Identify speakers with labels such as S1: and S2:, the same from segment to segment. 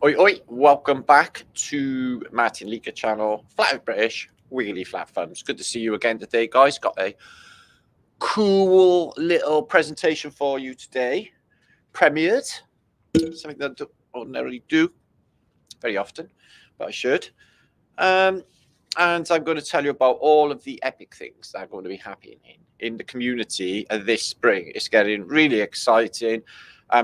S1: Oi, oi, welcome back to Martinliedtke channel, Flat of British, Wiggly Flat Thumbs. Good to see you again today, guys. Got a cool little presentation for you today. Premiered, something that I don't ordinarily do very often, but I should. And I'm going to tell you about all of the epic things that are going to be happening in the community this spring. It's getting really exciting.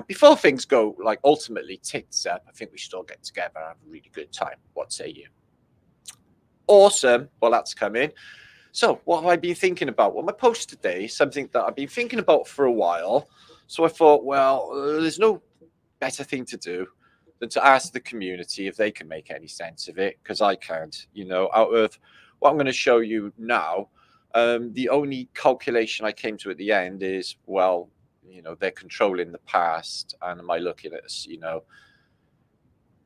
S1: Before things go like ultimately tits up, I think we should all get together and have a really good time. What say you? Awesome. Well, that's coming. So what have I been thinking about? Well, my post today is something that I've been thinking about for a while. So I thought, well, there's no better thing to do than to ask the community if they can make any sense of it, because I can't. You know, out of what I'm going to show you now, the only calculation I came to at the end is, well, you know, they're controlling the past, and am I looking at, you know,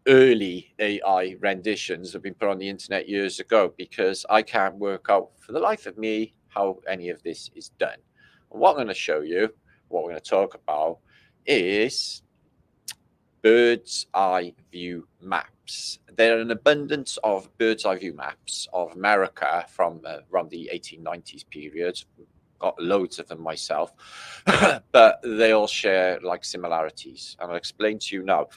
S1: early AI renditions have been put on the internet years ago, because I can't work out for the life of me how any of this is done. And what I'm going to show you, what we're going to talk about, is bird's eye view maps. There are an abundance of bird's eye view maps of America from around the 1890s period. Got loads of them myself, but they all share like similarities, and I'll explain to you now.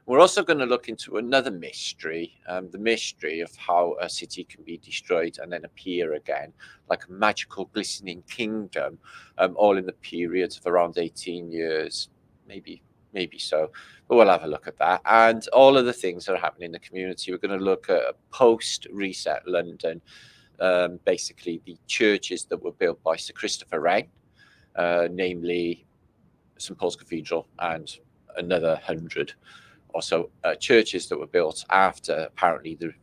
S1: We're also going to look into another mystery, the mystery of how a city can be destroyed and then appear again, like a magical glistening kingdom, all in the periods of around 18 years, maybe so, but we'll have a look at that. And all of the things that are happening in the community. We're going to look at post-reset London, basically the churches that were built by Sir Christopher Wren, namely St Paul's Cathedral and another 100 or so churches that were built after apparently the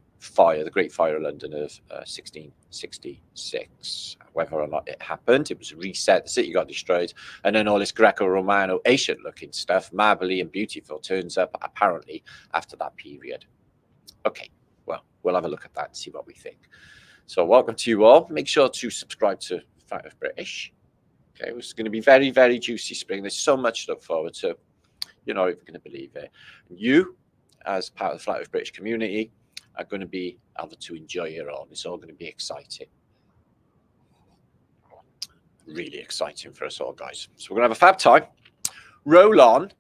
S1: Great Fire of London of 1666. Whether or not it happened, it was a reset. The city got destroyed, and then all this Greco-Romano ancient-looking stuff, marbly and beautiful, turns up apparently after that period. Okay, well, we'll have a look at that and see what we think. So welcome to you all. Make sure to subscribe to Flat of British. Okay, it's going to be very, very juicy spring. There's so much to look forward to. You're not even going to believe it. And you, as part of the Flat of British community, are going to be able to enjoy it all. It's all going to be exciting. Really exciting for us all, guys. So we're going to have a fab time. Roll on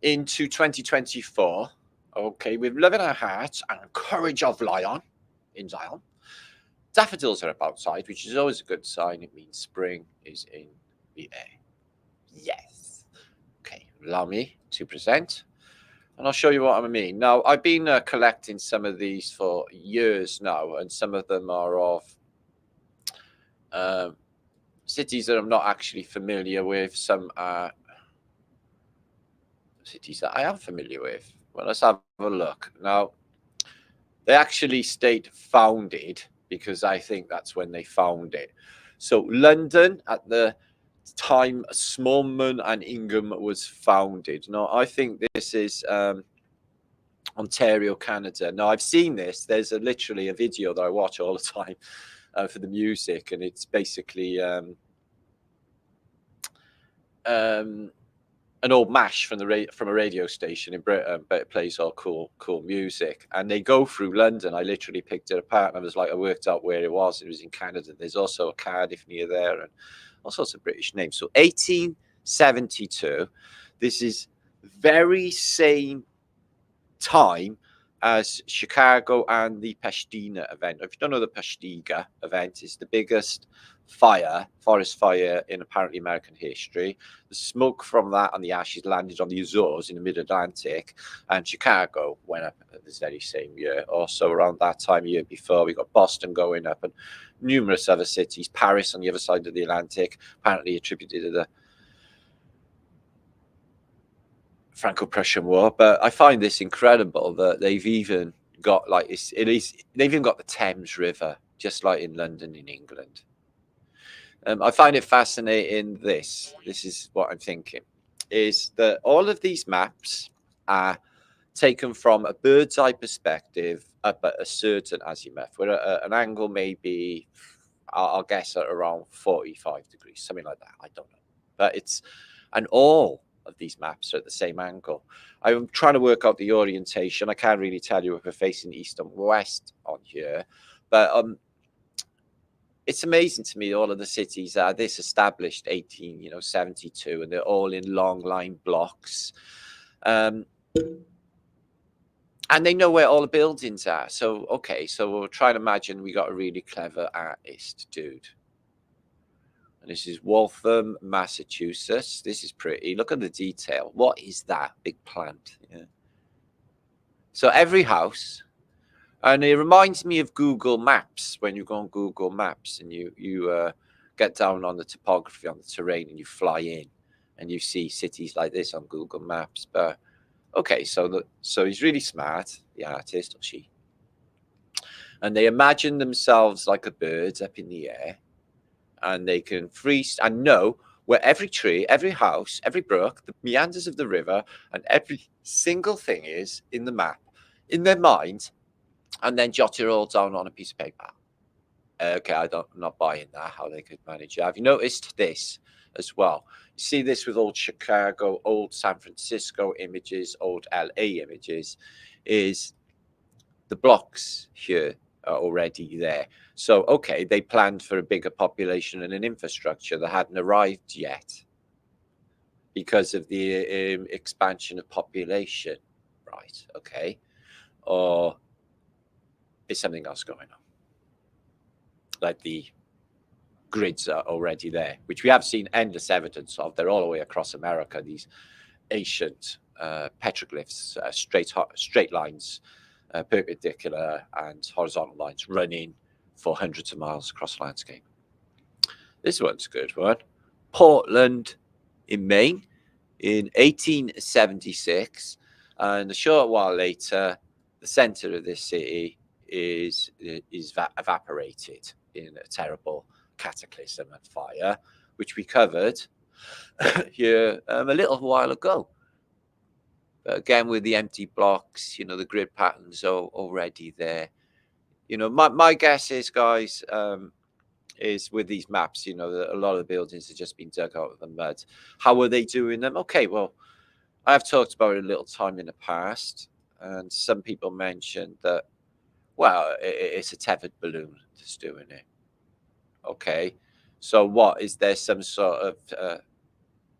S1: into 2024. Okay, with love in our hearts and courage of lion in Zion. Daffodils are up outside, which is always a good sign. It means spring is in the air. Yes. Okay, allow me to present, and I'll show you what I mean. Now, I've been collecting some of these for years now, and some of them are of cities that I'm not actually familiar with. Some are cities that I am familiar with. Well, let's have a look. Now, they actually state founded, because I think that's when they found it. So London at the time Smallman and Ingham was founded. Now, I think this is Ontario, Canada. Now, I've seen this. There's literally a video that I watch all the time for the music, and it's basically an old mash from a radio station in Britain, but it plays all cool music. And they go through London. I literally picked it apart, and I was like, I worked out where it was. It was in Canada. There's also a Cardiff near there, and all sorts of British names. So 1872. This is very same time as Chicago and the Pastina event. If you don't know, the Pastika event is the biggest forest fire in apparently American history. The smoke from that and the ashes landed on the Azores in the mid-Atlantic, and Chicago went up this very same year. Also around that time, year before, we got Boston going up and numerous other cities. Paris on the other side of the Atlantic, apparently attributed to the Franco-Prussian War. But I find this incredible that they've even got like this. They've even got the Thames River, just like in London in England. I find it fascinating. This is what I'm thinking, is that all of these maps are taken from a bird's eye perspective up at a certain azimuth, where an angle may be, I'll guess, at around 45 degrees, something like that. I don't know, but it's, and all of these maps are at the same angle. I'm trying to work out the orientation. I can't really tell you if we're facing east and west on here, but it's amazing to me all of the cities are this established 1872, and they're all in long line blocks. And they know where all the buildings are. So, okay, so we'll try to imagine we got a really clever artist dude. And this is Waltham, Massachusetts. This is pretty. Look at the detail. What is that big plant? Yeah. So every house, and it reminds me of Google Maps. When you go on Google Maps and you get down on the topography, on the terrain, and you fly in, and you see cities like this on Google Maps. But okay, so he's really smart, the artist or she, and they imagine themselves like a bird up in the air, and they can freeze and know where every tree, every house, every brook, the meanders of the river, and every single thing is in the map, in their mind, and then jot it all down on a piece of paper. Okay, I'm not buying that, how they could manage it. Have you noticed this as well? You see this with old Chicago, old San Francisco images, old LA images, is the blocks here are already there. So, okay, they planned for a bigger population and an infrastructure that hadn't arrived yet because of the expansion of population, right? Okay. Or is something else going on? Like the grids are already there, which we have seen endless evidence of. They're all the way across America, these ancient petroglyphs, straight lines, perpendicular and horizontal lines running for hundreds of miles across the landscape. This one's a good one. Portland in Maine in 1876. And a short while later, the center of this city is evaporated in a terrible cataclysm and fire, which we covered here a little while ago. But again, with the empty blocks, the grid patterns are already there. My guess is, guys, is with these maps, that a lot of the buildings have just been dug out of the mud. How are they doing them? Okay, well, I've talked about it a little time in the past, and some people mentioned that, well, it's a tethered balloon that's doing it. Okay, so what is there some sort of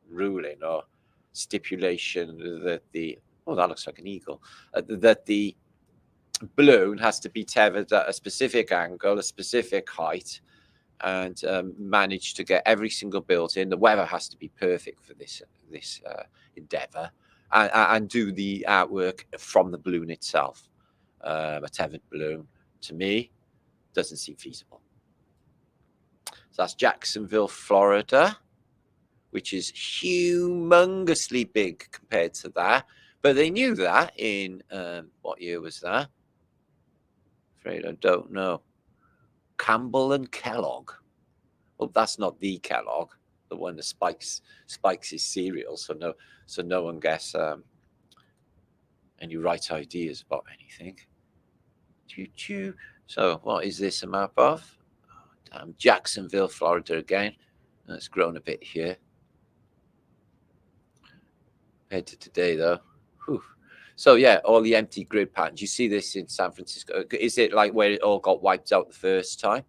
S1: ruling or stipulation that that looks like an eagle, that the balloon has to be tethered at a specific angle, a specific height, and manage to get every single building. The weather has to be perfect for this endeavor, and do the artwork from the balloon itself. A tethered balloon, to me, doesn't seem feasible. So that's Jacksonville, Florida, which is humongously big compared to that. But they knew that in, what year was that? Afraid I don't know. Campbell and Kellogg. Well, that's not the Kellogg, the one that spikes his cereal, so no one gets any right ideas about anything. Choo-choo. So what is this a map of? Oh, damn, Jacksonville, Florida again. It's grown a bit here. Compared to today, though. Whew. So yeah, all the empty grid patterns. You see this in San Francisco. Is it like where it all got wiped out the first time?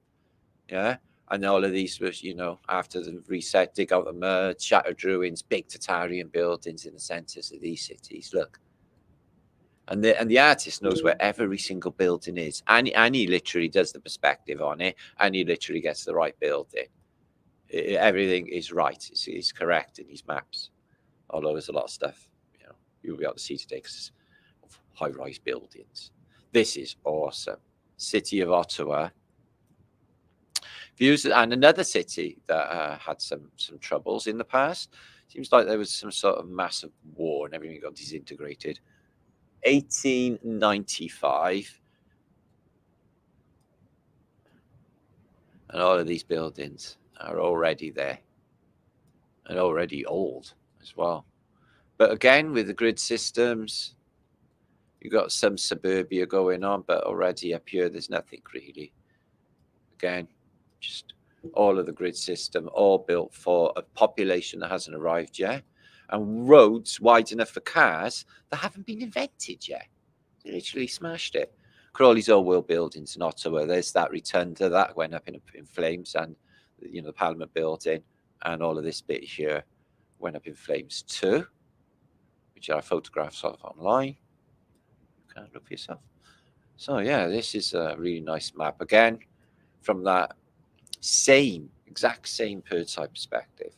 S1: Yeah. And all of these was, after the reset, dig out the mud, shattered ruins, big Tartarian buildings in the centers of these cities. Look. And the artist knows where every single building is. And he literally does the perspective on it, and he literally gets the right building. Everything is right. It's correct in these maps. Although there's a lot of stuff, you'll be able to see today because of high-rise buildings. This is awesome. City of Ottawa. Views, and another city that had some troubles in the past. Seems like there was some sort of massive war and everything got disintegrated. 1895. And all of these buildings are already there and already old as well. But again, with the grid systems, you've got some suburbia going on, but already up here, there's nothing really. Again, just all of the grid system, all built for a population that hasn't arrived yet. and roads wide enough for cars that haven't been invented yet. They literally smashed it. Crawley's old world buildings in Ottawa. There's that rotunda that went up in flames, and the Parliament building, and all of this bit here went up in flames too, which are photographs of online. You can look for yourself. So yeah, this is a really nice map again from that exact same bird's eye perspective.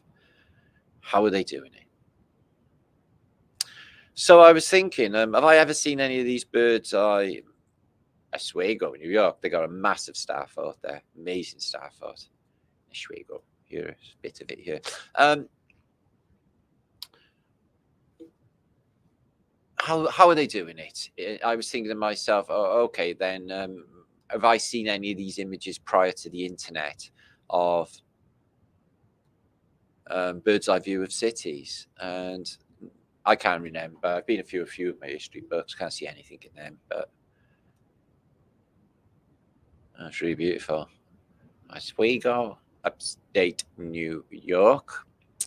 S1: How are they doing it? So I was thinking, have I ever seen any of these birds eye? Oswego, New York, they got a massive star fort there, amazing star fort. Oswego, here's a bit of it here. How are they doing it? I was thinking to myself, oh, okay, then have I seen any of these images prior to the internet of bird's eye view of cities? And I can't remember. I've been a few of my history books, can't see anything in them, but that's really beautiful. Oswego, upstate New York,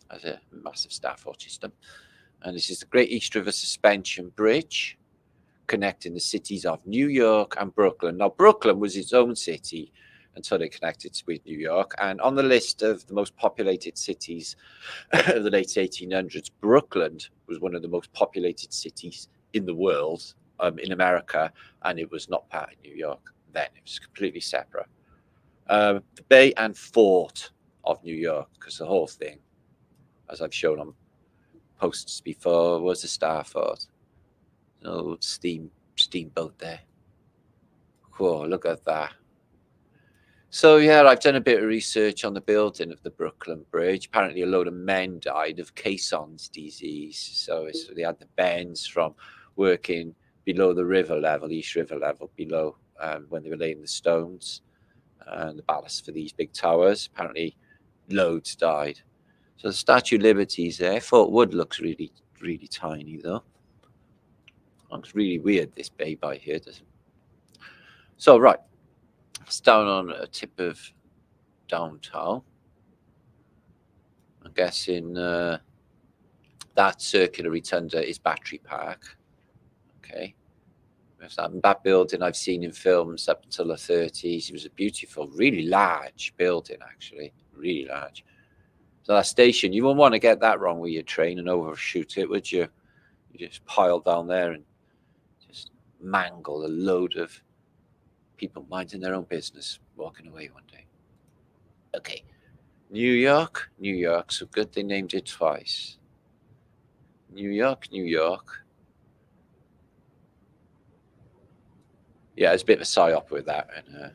S1: has a massive star fort system. And this is the Great East River Suspension Bridge connecting the cities of New York and Brooklyn. Now, Brooklyn was its own city until they connected with New York. And on the list of the most populated cities of the late 1800s, Brooklyn was one of the most populated cities in the world, in America, and it was not part of New York then. It was completely separate. The Bay and Fort of New York, because the whole thing, as I've shown on posts before, was a star fort. An old steamboat there. Cool, look at that. So yeah, I've done a bit of research on the building of the Brooklyn Bridge. Apparently a load of men died of caisson's disease. So they had the bends from working below the river level, East River level, below when they were laying the stones and the ballast for these big towers. Apparently loads died. So the Statue of Liberty is there. Fort Wood looks really, really tiny though. Looks really weird, this bay by here, doesn't it? So right, it's down on a tip of downtown. I'm guessing that circular rotunda is Battery Park. Okay. That building I've seen in films up until the 30s. It was a beautiful, really large building, actually. Really large. So that station, you wouldn't want to get that wrong with your train and overshoot it, would you? You just pile down there and just mangle a load of people minding their own business, walking away one day. Okay. New York. So good they named it twice. New York. Yeah, it's a bit of a psyop with that and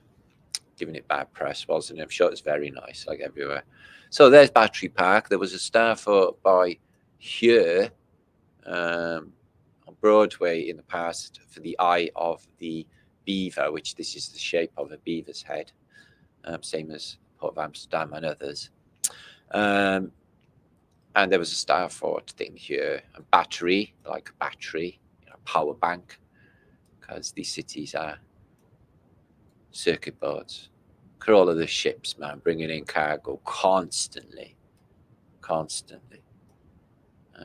S1: giving it bad press, wasn't it? I'm sure it's very nice, like everywhere. So there's Battery Park. There was a star fort by here on Broadway in the past for the Eye of the Beaver, which this is the shape of a beaver's head, same as Port of Amsterdam and others. And there was a star fort thing here, a battery, like a battery, power bank, because these cities are circuit boards. Look at all of the ships, man, bringing in cargo constantly. Up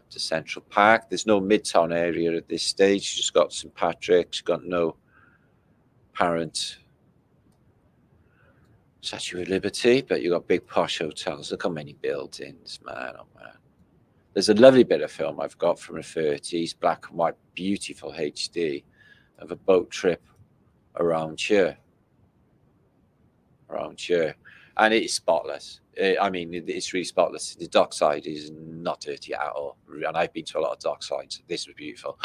S1: to Central Park. There's no Midtown area at this stage. You just got St. Patrick's, got no apparent Statue of Liberty, but you got big posh hotels. Look how many buildings, man, oh man. There's a lovely bit of film I've got from the 30s, black and white, beautiful HD, of a boat trip around here. And it is spotless. I mean, it's really spotless. The dockside is not dirty at all. And I've been to a lot of docksides. This was beautiful.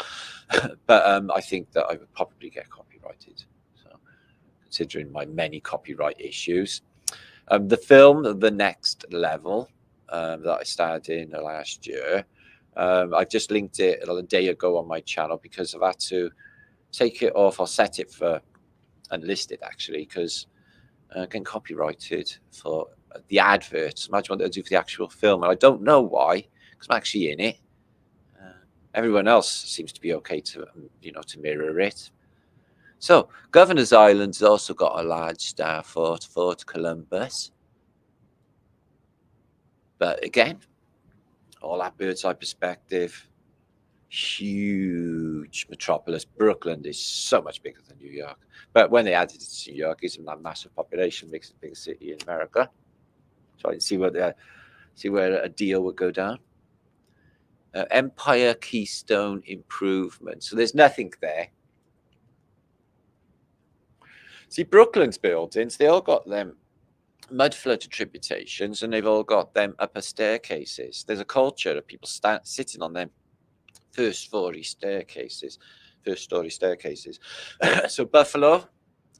S1: But I think that I would probably get copyrighted. So, considering my many copyright issues. The film, The Next Level, that I starred in last year, I've just linked it a day ago on my channel because I've had to take it off or set it for unlisted, actually, because getting copyrighted for the adverts. Imagine what they'll do for the actual film. And I don't know why, because I'm actually in it. Everyone else seems to be okay to, to mirror it. So, Governor's Island has also got a large star fort, Fort Columbus. But again, all that bird's eye perspective. Huge metropolis. Brooklyn is so much bigger than New York. But when they added it to New York, it's that massive population makes it the biggest city in America. So I can see where a deal would go down. Empire Keystone Improvement. So there's nothing there. See, Brooklyn's buildings, they all got them mudflood attributations, and they've all got them upper staircases. There's a culture of people sitting on them first story staircases. So Buffalo,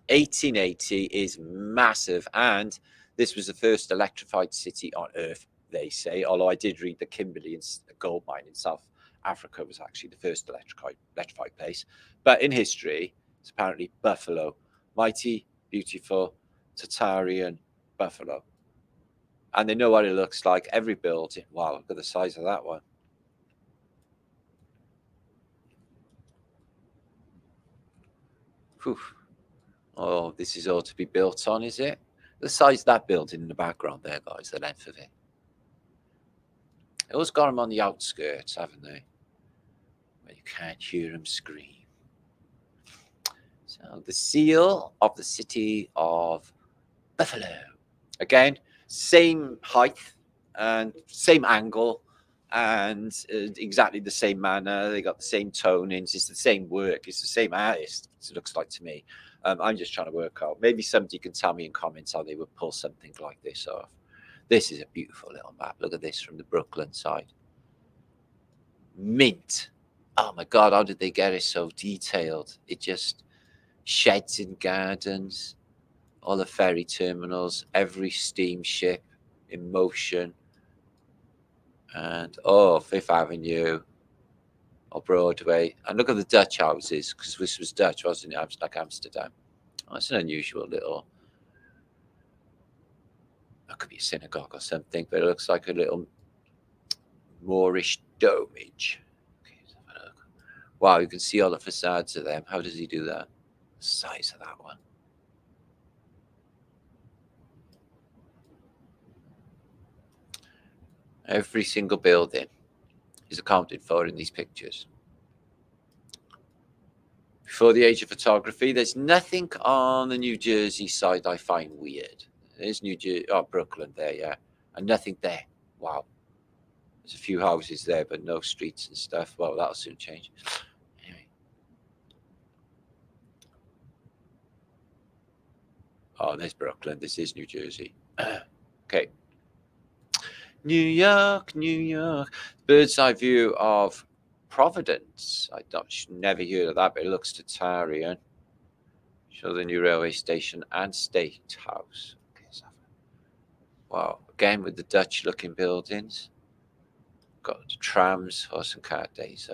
S1: 1880 is massive, and this was the first electrified city on Earth, they say. Although I did read the Kimberley gold mine in South Africa was actually the first electrified place. But in history, it's apparently Buffalo, mighty, beautiful, Tartarian buffalo. And they know what it looks like. Every building. Wow, look at the size of that one. Whew. Oh, this is all to be built on, is it? The size of that building in the background there, guys, the length of it. They always got them on the outskirts, haven't they? Where you can't hear them scream. So the seal of the city of Buffalo. Again, same height and same angle and exactly the same manner. They got the same tonings. It's the same work. It's the same artist, it looks like to me. I'm just trying to work out. Maybe somebody can tell me in comments how they would pull something like this off. This is a beautiful little map. Look at this from the Brooklyn side. Mint. Oh my God, how did they get it so detailed? It just sheds in gardens, all the ferry terminals, every steamship in motion. And Fifth Avenue or Broadway. And look at the Dutch houses, because this was Dutch, wasn't it? Like Amsterdam. Oh, it's an unusual little, that could be a synagogue or something, but it looks like a little Moorish domage. Okay, let's have a look. Wow, you can see all the facades of them. How does he do that? The size of that one. Every single building is accounted for in these pictures. Before the age of photography, there's nothing on the New Jersey side I find weird. There's Brooklyn there, yeah, and nothing there. Wow. There's a few houses there, but no streets and stuff. Well, that'll soon change. Anyway. Oh, there's Brooklyn. This is New Jersey. Okay. New York, New York. Bird's eye view of Providence. I never heard of that, but it looks Tartarian. Show the new railway station and state house. Okay, wow, again with the Dutch looking buildings. Got the trams, horse and cart days.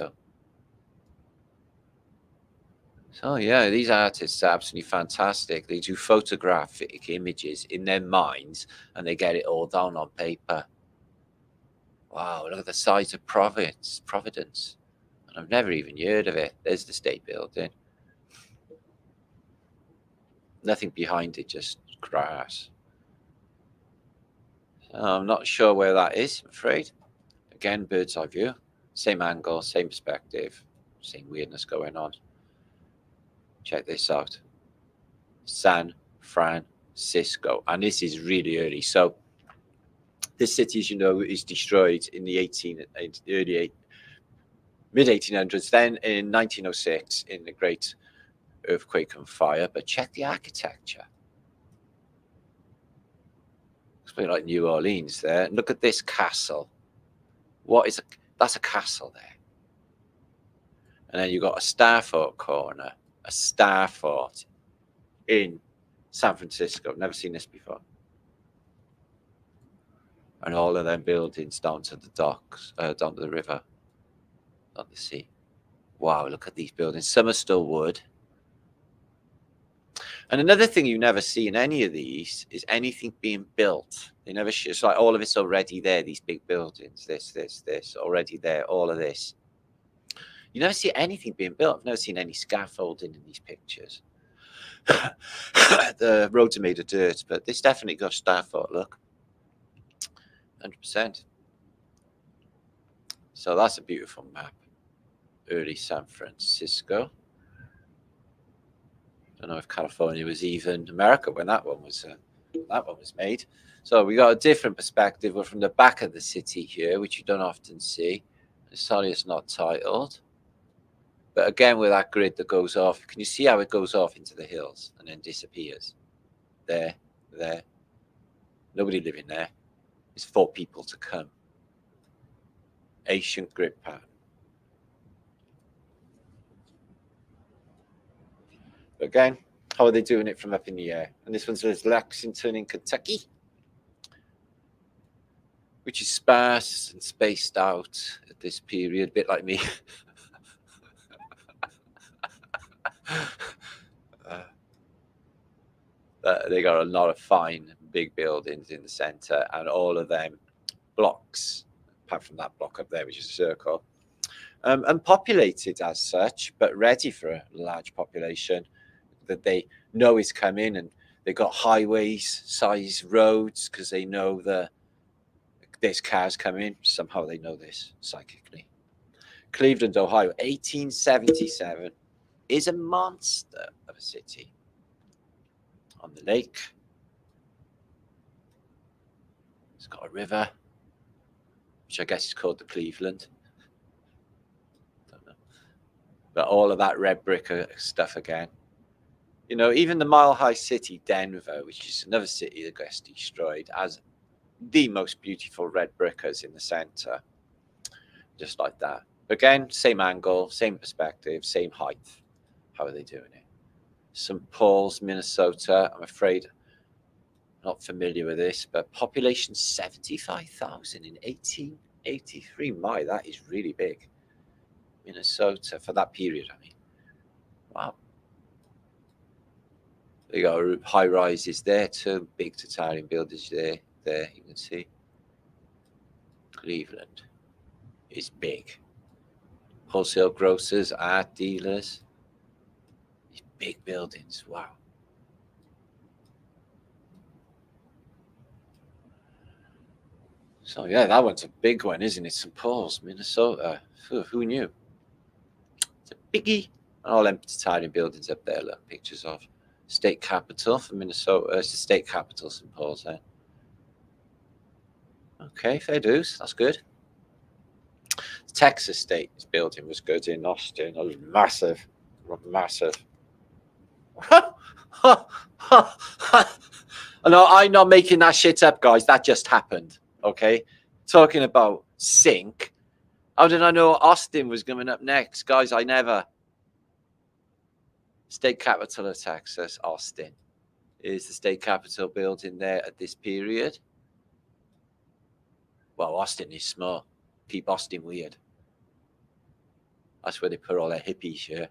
S1: So yeah, these artists are absolutely fantastic. They do photographic images in their minds and they get it all down on paper. Wow, look at the size of Providence. And I've never even heard of it. There's the state building. Nothing behind it, just grass. So I'm not sure where that is, I'm afraid. Again, bird's eye view. Same angle, same perspective, same weirdness going on. Check this out. San Francisco. And this is really early. So this city, as you know, is destroyed in the mid-1800s. Then in 1906, in the Great Earthquake and Fire. But check the architecture. It's a bit like New Orleans there. And look at this castle. That's a castle there. And then you've got a Starfort corner, a Starfort in San Francisco. Never seen this before. And all of them buildings down to the docks, down to the river, on the sea. Wow, look at these buildings. Some are still wood. And another thing you never see in any of these is anything being built. They never show. It's like all of it's already there, these big buildings. This, already there, all of this. You never see anything being built. I've never seen any scaffolding in these pictures. The roads are made of dirt, but this definitely got Starfort, look. 100%. So that's a beautiful map. Early San Francisco. Don't know if California was even America when that one was made. So we got a different perspective. We're from the back of the city here, which you don't often see. Sorry, it's not titled. But again, with that grid that goes off, can you see how it goes off into the hills and then disappears? There. Nobody living there. It's for people to come. Ancient grid pattern. Again, how are they doing it from up in the air? And this one's Lexington in Kentucky, which is sparse and spaced out at this period, a bit like me. They got a lot of fine big buildings in the center, and all of them blocks, apart from that block up there, which is a circle, unpopulated as such, but ready for a large population that they know is coming, and they got highways size roads because they know that there's cars coming. Somehow they know this psychically. Cleveland, Ohio, 1877 is a monster of a city on the lake. It's got a river, which I guess is called the Cleveland. Don't know. But all of that red brick stuff again. You know, even the Mile High City, Denver, which is another city that gets destroyed, has the most beautiful red brickers in the center. Just like that. Again, same angle, same perspective, same height. How are they doing it? St. Paul's, Minnesota. I'm afraid I'm not familiar with this, but population 75,000 in 1883. My, that is really big. Minnesota for that period, I mean. Wow. They got high rises there too, big Tartarian buildings there. There you can see. Cleveland is big. Wholesale grocers, art dealers. These big buildings. Wow. So yeah, that one's a big one, isn't it? St. Paul's, Minnesota. Who knew? It's a biggie. All them Tartarian buildings up there. Look, pictures of state capital for Minnesota. It's the state capital, St. Paul's there. Okay, fair dues. That's good. The Texas State building was good in Austin. It was massive. No, I'm not making that shit up, guys. That just happened. Okay, talking about sync. How did I know Austin was coming up next, guys? I never. State capital of Texas, Austin, is the state capital building there at this period. Well, Austin is small. Keep Austin weird. That's where they put all their hippies here.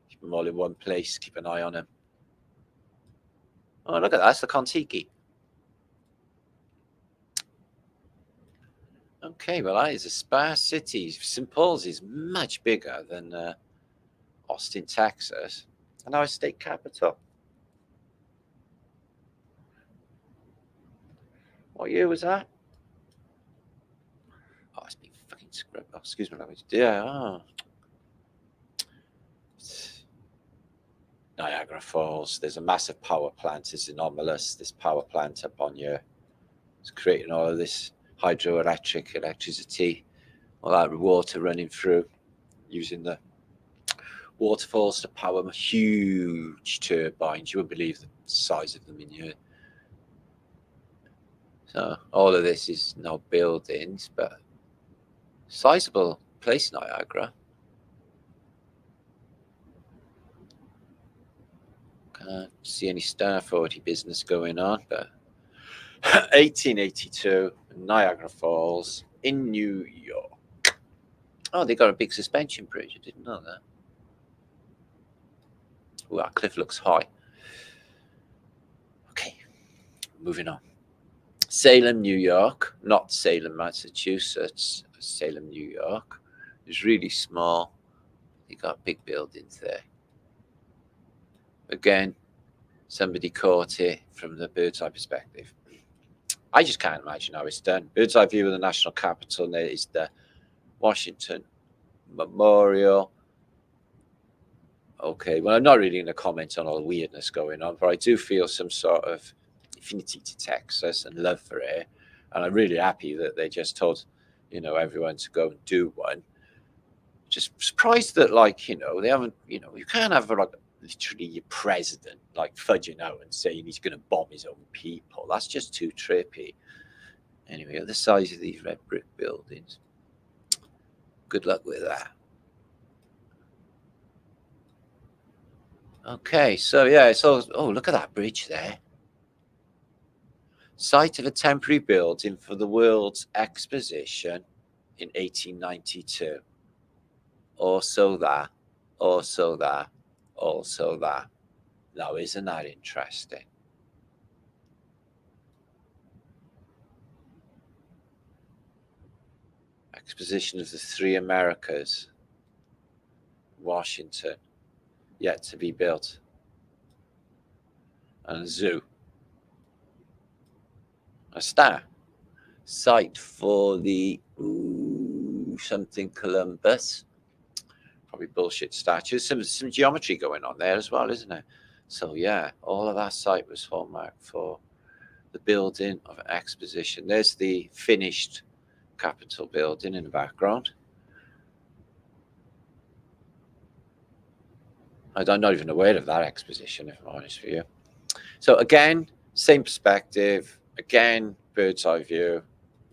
S1: Keep them all in one place. Keep an eye on them. Oh, look at that. That's the Kontiki. Okay, well, that is a sparse city. St. Paul's is much bigger than Austin, Texas. And our state capital. What year was that? Oh, it's been fucking scrubbed. Oh, excuse me language. Yeah. Oh. Niagara Falls. There's a massive power plant. It's anomalous. This power plant up on here. It's creating all of this hydroelectric electricity, all that water running through, using the waterfalls to power huge turbines. You wouldn't believe the size of them in here. So all of this is now buildings, but sizable place, Niagara. Can't see any Star 40 business going on, but 1882, Niagara Falls in New York. Oh, they got a big suspension bridge. I didn't know that. Oh, that cliff looks high. Okay, moving on. Salem, New York, not Salem, Massachusetts. Salem, New York. It's really small. They got big buildings there. Again, somebody caught it from the bird's eye perspective. I just can't imagine how it's done. Bird's eye view of the national capital, and there is the Washington Memorial. Okay, well, I'm not really going to comment on all the weirdness going on, but I do feel some sort of affinity to Texas and love for it. And I'm really happy that they just told, everyone to go and do one. Just surprised that, they haven't, you can't have, literally your president, fudging out and saying he's going to bomb his own people. That's just too trippy. Anyway, the size of these red brick buildings. Good luck with that. Okay, so yeah, it's all, oh, look at that bridge there. Site of a temporary building for the World's Exposition in 1892. Also that, also that, also that. Now, isn't that interesting? Exposition of the Three Americas. Washington, yet to be built. And a zoo. A star. Site for the something Columbus. Probably bullshit statues. Some geometry going on there as well, isn't it? So yeah, all of that site was hallmark for the building of an exposition. There's the finished Capitol building in the background. I'm not even aware of that exposition, if I'm honest with you. So again, same perspective. Again, bird's eye view.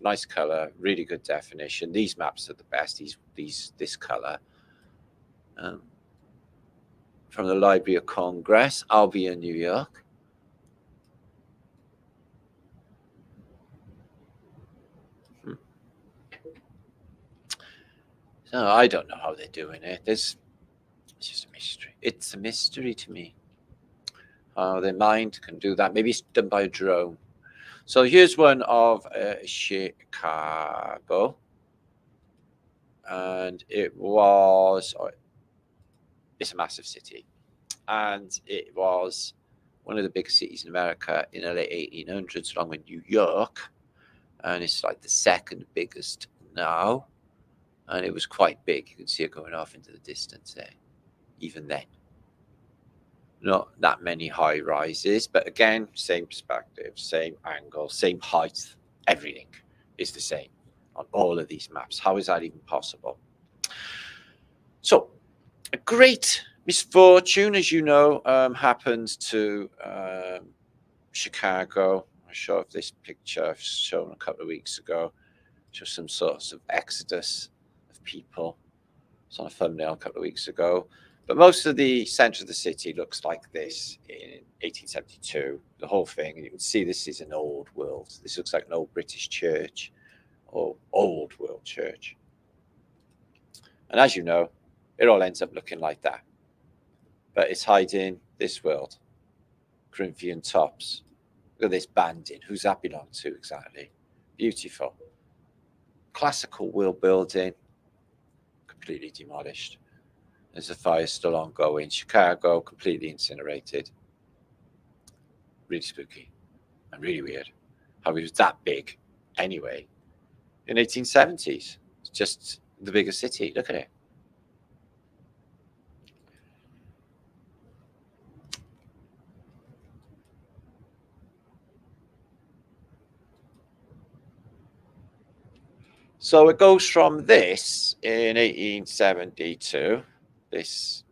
S1: Nice color, really good definition. These maps are the best. This color. From the Library of Congress, Albion, New York. So I don't know how they're doing it. It's just a mystery. It's a mystery to me. How their mind can do that. Maybe it's done by a drone. So here's one of Chicago. And it's a massive city. And it was one of the biggest cities in America in the late 1800s, along with New York. And it's like the second biggest now. And it was quite big. You can see it going off into the distance there, even then. Not that many high rises, but again, same perspective, same angle, same height, everything is the same on all of these maps. How is that even possible? So, a great misfortune, as you know, happened to Chicago. I showed this picture I've shown a couple of weeks ago. Just some sorts of exodus of people. It's on a thumbnail a couple of weeks ago. But most of the center of the city looks like this in 1872, the whole thing. And you can see this is an old world. This looks like an old British church or old world church. And as you know, it all ends up looking like that. But it's hiding this world. Corinthian tops. Look at this banding. Who's that belong to exactly? Beautiful. Classical wheel building. Completely demolished. There's a fire still ongoing. Chicago, completely incinerated. Really spooky and really weird. How it was that big anyway in 1870s. It's just the biggest city. Look at it. So it goes from this in 1872, this,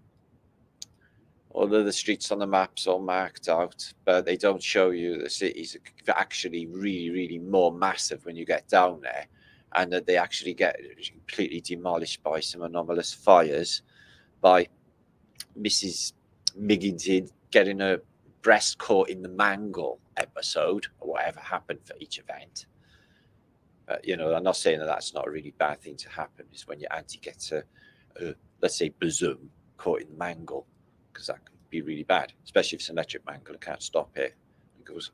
S1: although the streets on the maps all marked out, but they don't show you the cities are actually really, really more massive when you get down there, and that they actually get completely demolished by some anomalous fires, by Mrs. Miggins getting her breast caught in the mangle episode, or whatever happened for each event. I'm not saying that that's not a really bad thing to happen. Is when your auntie gets a let's say, bazoom caught in the mangle, because that can be really bad, especially if it's an electric mangle and can't stop it. It goes,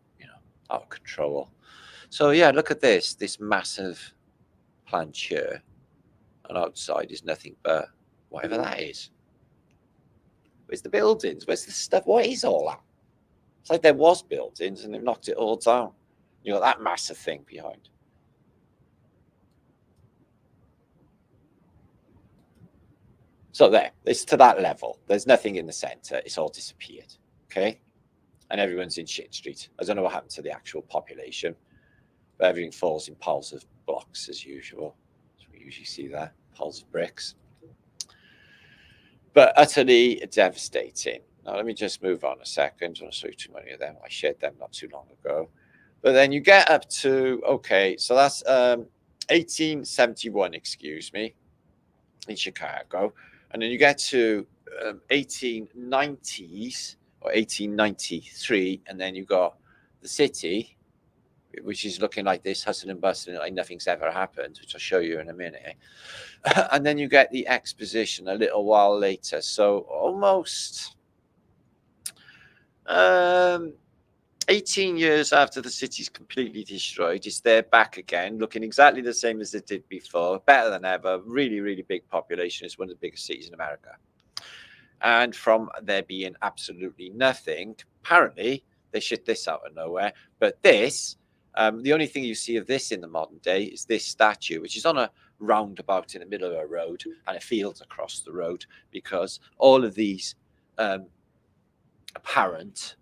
S1: out of control. So yeah, look at this massive plancher, and outside is nothing but whatever that is. Where's the buildings? Where's the stuff? What is all that? It's like there was buildings and they've knocked it all down. You got that massive thing behind. So there, it's to that level. There's nothing in the center. It's all disappeared. Okay. And everyone's in shit street. I don't know what happened to the actual population, but everything falls in piles of blocks as usual. So we usually see that, piles of bricks. But utterly devastating. Now, let me just move on a second. I don't want to show you too many of them. I shared them not too long ago. But then you get up to, okay, so that's 1871, excuse me, in Chicago. And then you get to 1890s or 1893, and then you got the city, which is looking like this, hustling and bustling, like nothing's ever happened, which I'll show you in a minute. And then you get the exposition a little while later. So almost 18 years after the city's completely destroyed, it's there back again, looking exactly the same as it did before, better than ever, really, really big population. It's one of the biggest cities in America. And from there being absolutely nothing, apparently they shit this out of nowhere. But this, the only thing you see of this in the modern day is this statue, which is on a roundabout in the middle of a road and a field across the road, because all of these apparent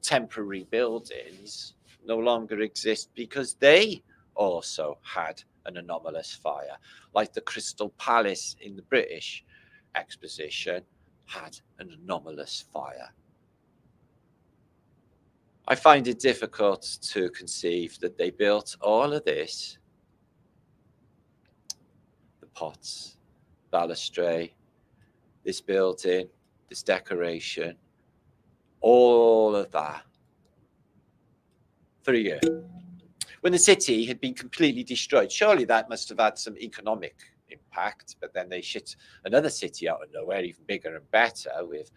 S1: temporary buildings no longer exist because they also had an anomalous fire, like the Crystal Palace in the British Exposition had an anomalous fire. I find it difficult to conceive that they built all of this, the pots, balustrade, this building, this decoration, all of that for a year. When the city had been completely destroyed, surely that must have had some economic impact, but then they shit another city out of nowhere, even bigger and better, with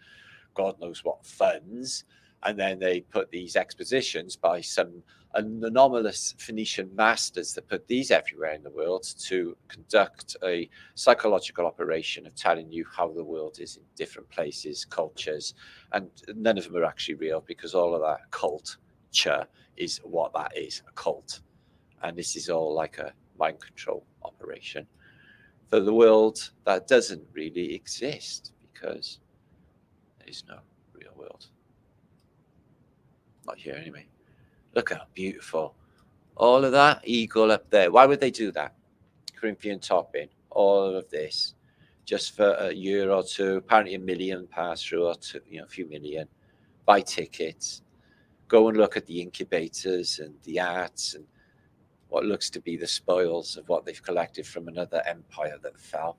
S1: God knows what funds. And then they put these expositions by some anomalous Phoenician masters that put these everywhere in the world to conduct a psychological operation of telling you how the world is in different places, cultures, and none of them are actually real, because all of that culture is what that is, a cult. And this is all like a mind control operation for the world that doesn't really exist, because there is no real world. Not here anyway. Look how beautiful. All of that eagle up there. Why would they do that? Corinthian topping. All of this. Just for a year or two. Apparently a million pass through, or two, a few million. Buy tickets. Go and look at the incubators and the arts and what looks to be the spoils of what they've collected from another empire that fell.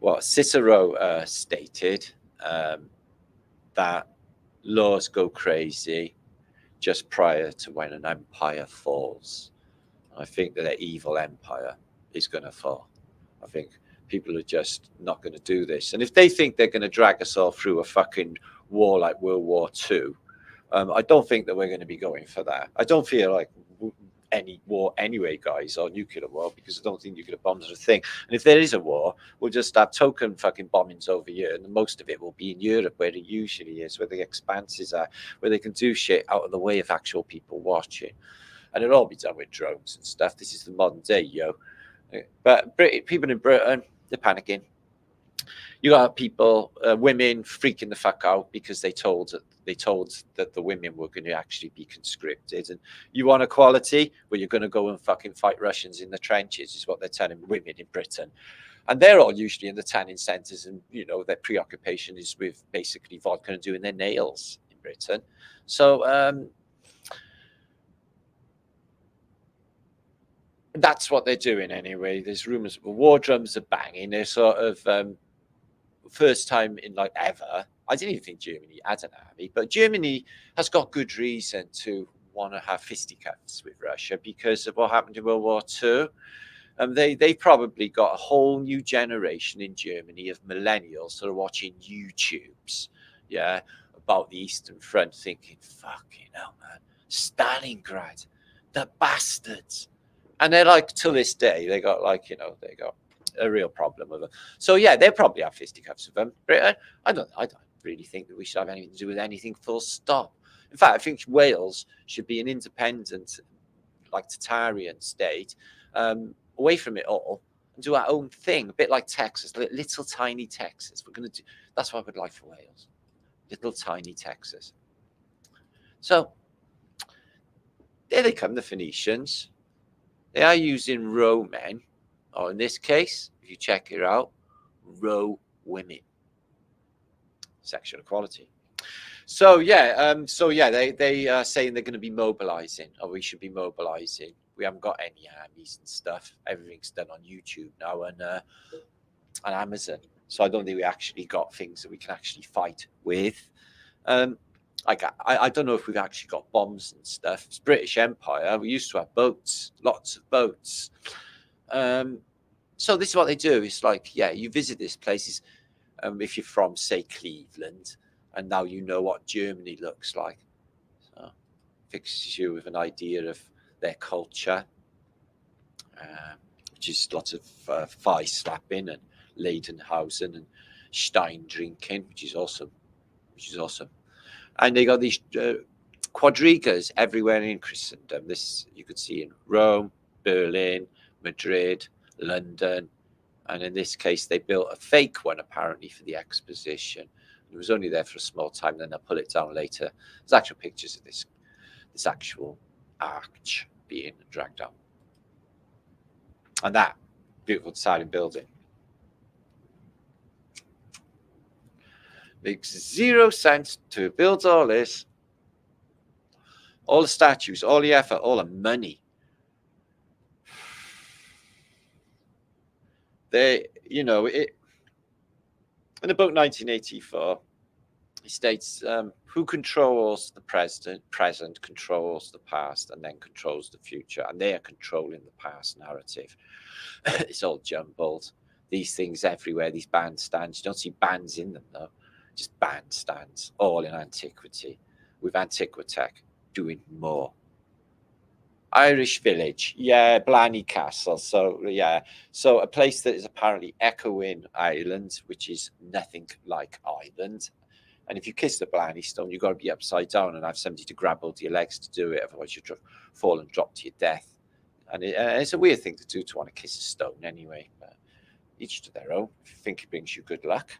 S1: Well, Cicero stated that laws go crazy just prior to when an empire falls. I think that an evil empire is going to fall. I think people are just not going to do this. And if they think they're going to drag us all through a fucking war like World War II, I don't think that we're going to be going for that. I don't feel like any war anyway, guys, or nuclear war, because I don't think nuclear bombs are a thing. And if there is a war, we'll just have token fucking bombings over here, and most of it will be in Europe, where it usually is, where the expanses are, where they can do shit out of the way of actual people watching. And it'll all be done with drones and stuff. This is the modern day, yo. But people in Britain, they're panicking. You got people, women freaking the fuck out because they told that the women were going to actually be conscripted. And you want equality? Well, you're going to go and fucking fight Russians in the trenches, is what they're telling women in Britain. And they're all usually in the tanning centres, and their preoccupation is with basically vodka and doing their nails in Britain. So that's what they're doing anyway. There's rumours war drums are banging. They're sort of first time in like ever. I didn't even think Germany had an army, but Germany has got good reason to want to have fisticuffs with Russia because of what happened in World War II. They probably got a whole new generation in Germany of millennials that are watching YouTubes, about the Eastern Front, thinking, "Fucking hell, man, Stalingrad, the bastards." And they're like, till this day, they got a real problem with them. So yeah, they probably have fisticuffs with them. Britain, I don't really think that we should have anything to do with anything, full stop. In fact, I think Wales should be an independent, like Tartarian state, away from it all, and do our own thing, a bit like Texas, little tiny Texas. We're going to do, that's what I would like for Wales, little tiny Texas. So there they come, the Phoenicians. They are using row men, or in this case, if you check it out, row women. Sexual equality. So yeah, they are saying they're going to be mobilizing, or we should be mobilizing. We haven't got any armies and stuff. Everything's done on YouTube now and Amazon. So I don't think we actually got things that we can actually fight with. I don't know if we've actually got bombs and stuff. It's British Empire. We used to have boats, lots of boats. So this is what they do. It's like, yeah, you visit these places. If you're from, say, Cleveland, and now you know what Germany looks like. So fixes you with an idea of their culture, which is lots of thigh slapping and Leidenhausen and Stein drinking, which is awesome. And they got these quadrigas everywhere in Christendom. This you could see in Rome, Berlin, Madrid, London. And in this case, they built a fake one, apparently, for the exposition. It was only there for a small time, then they'll pull it down later. There's actual pictures of this actual arch being dragged down. And that beautiful siding building. Makes 0 sense to build all this. All the statues, all the effort, all the money. They, you know, it. In the book 1984, he states, who controls the present controls the past and then controls the future. And they are controlling the past narrative. It's all jumbled. These things everywhere, these bandstands. You don't see bands in them, though. Just bandstands, all in antiquity. With Antiquitech doing more. Irish village, yeah, Blarney Castle. So yeah, so a place that is apparently echoing Ireland, which is nothing like Ireland. And if you kiss the Blarney Stone, you've got to be upside down and have somebody to grab hold of your legs to do it, otherwise you fall and drop to your death. And it's a weird thing to do, to want to kiss a stone anyway. But each to their own. If you think it brings you good luck,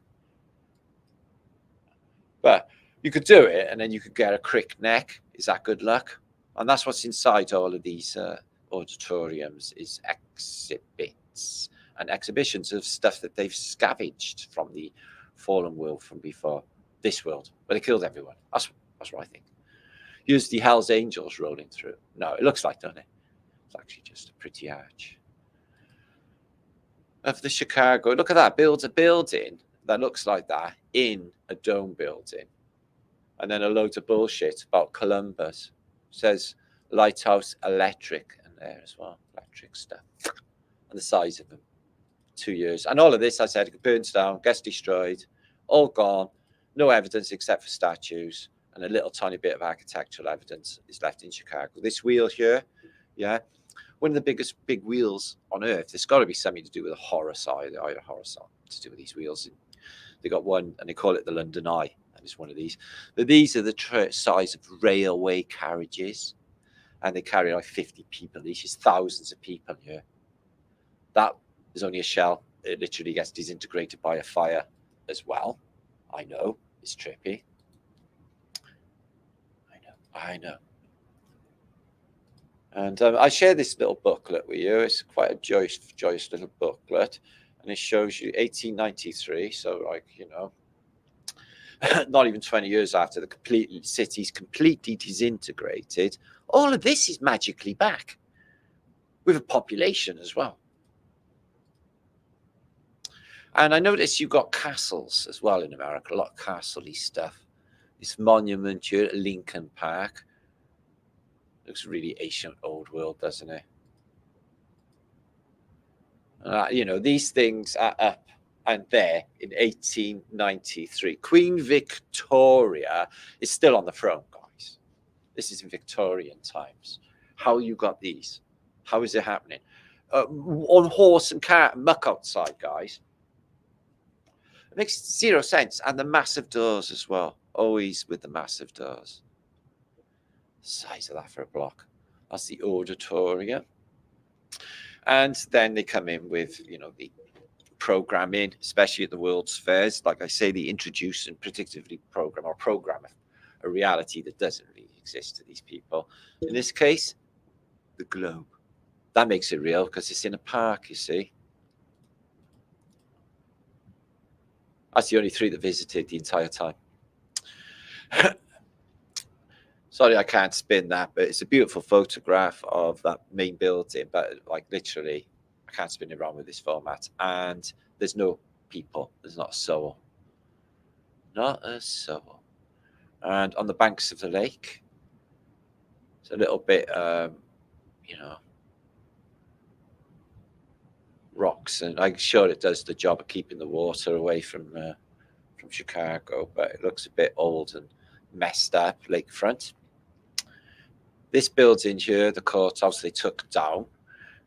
S1: but you could do it, and then you could get a crick neck. Is that good luck? And that's what's inside all of these auditoriums, is exhibits and exhibitions of stuff that they've scavenged from the fallen world from before this world, where they killed everyone. That's what I think. Here's the Hell's Angels rolling through. No, it looks like, doesn't it? It's actually just a pretty arch of the Chicago. Look at that. Builds a building that looks like that in a dome building. And then a load of bullshit about Columbus. Says Lighthouse Electric in there as well. Electric stuff. And the size of them. 2 years. And all of this, I said, it burns down, gets destroyed, all gone. No evidence except for statues. And a little tiny bit of architectural evidence is left in Chicago. This wheel here, yeah, one of the biggest big wheels on Earth. There's got to be something to do with the horror side, the Eye horror side, to do with these wheels. They got one, and they call it the London Eye. And it's one of these. But these are the size of railway carriages, and they carry like 50 people. These is thousands of people here. That is only a shell. It literally gets disintegrated by a fire as well. I know, it's trippy. I know. And I share this little booklet with you. It's quite a joyous little booklet. And it shows you 1893. So, like, you know, not even 20 years after the city's completely disintegrated, all of this is magically back with a population as well. And I noticed you've got castles as well in America, a lot of castle-y stuff. This monument here at Lincoln Park looks really ancient old world, doesn't it? You know, these things are up and there in 1893. Queen Victoria is still on the throne, guys. This is in Victorian times. How you got these? How is it happening? On horse and cart and muck outside, guys. It makes 0 sense. And the massive doors as well. Always with the massive doors. The size of that for a block. That's the auditorium. And then they come in with, you know, the programming, especially at the World's Fairs. Like I say, they introduce and predictively program a reality that doesn't really exist to these people. In this case, the globe. That makes it real because it's in a park, you see. That's the only 3 that visited the entire time. Sorry, I can't spin that, but it's a beautiful photograph of that main building. But like literally, I can't spin it around with this format. And there's no people. There's not a soul. Not a soul. And on the banks of the lake, it's a little bit, you know, rocks. And I'm sure it does the job of keeping the water away from Chicago. But it looks a bit old and messed up lakefront. This building here, the courthouse, they took down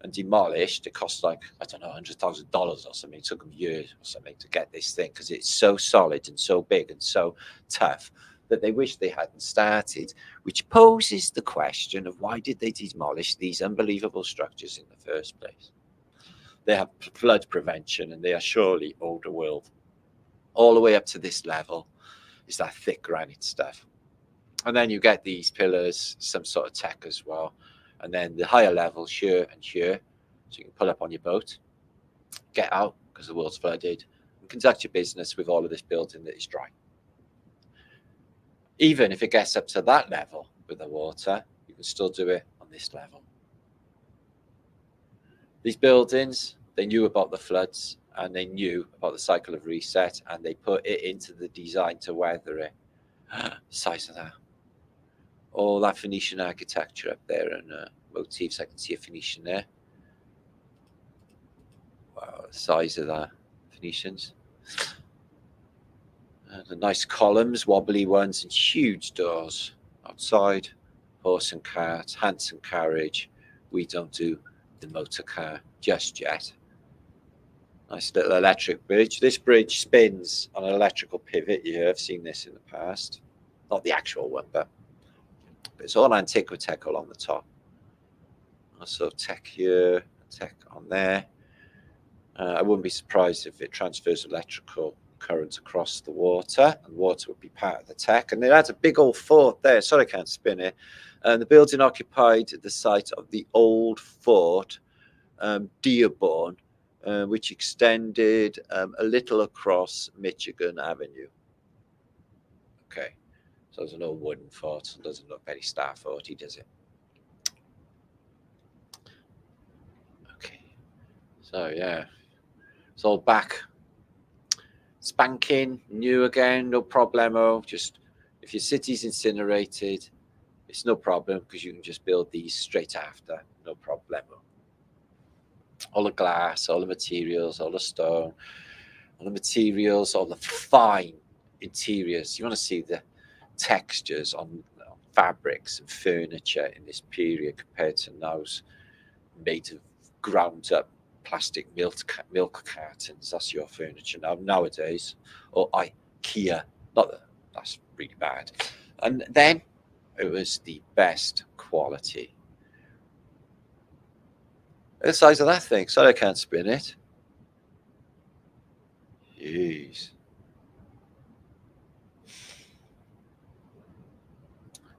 S1: and demolished. It cost like, I don't know, $100,000 or something. It took them years or something to get this thing because it's so solid and so big and so tough that they wish they hadn't started, which poses the question of why did they demolish these unbelievable structures in the first place? They have flood prevention and they are surely older world. All the way up to this level is that thick granite stuff. And then you get these pillars, some sort of tech as well. And then the higher levels here and here. So you can pull up on your boat, get out because the world's flooded, and conduct your business with all of this building that is dry. Even if it gets up to that level with the water, you can still do it on this level. These buildings, they knew about the floods and they knew about the cycle of reset and they put it into the design to weather it. Size of that. All that Phoenician architecture up there and motifs. I can see a Phoenician there. Wow, the size of that Phoenicians. The nice columns, wobbly ones, and huge doors outside. Horse and cart, handsome carriage. We don't do the motor car just yet. Nice little electric bridge. This bridge spins on an electrical pivot. You have seen this in the past. Not the actual one, but it's all antiquitech along the top. Also tech here, tech on there. I wouldn't be surprised if it transfers electrical current across the water, and water would be part of the tech. And it has a big old fort there. Sorry, I can't spin it. And the building occupied the site of the old fort, Dearborn, which extended a little across Michigan Avenue. Okay. So there's an old wooden fort. It doesn't look very Star Forty, does it? Okay. So yeah, it's all back, spanking new again, no problemo. Just if your city's incinerated, it's no problem because you can just build these straight after, no problemo. All the glass, all the materials, all the stone, all the materials, all the fine interiors. You want to see the textures on fabrics and furniture in this period compared to now's made of ground up plastic milk cartons. That's your furniture nowadays, or IKEA. Not that that's really bad. And then it was the best quality. The size of that thing. Sorry, I can't spin it. Jeez.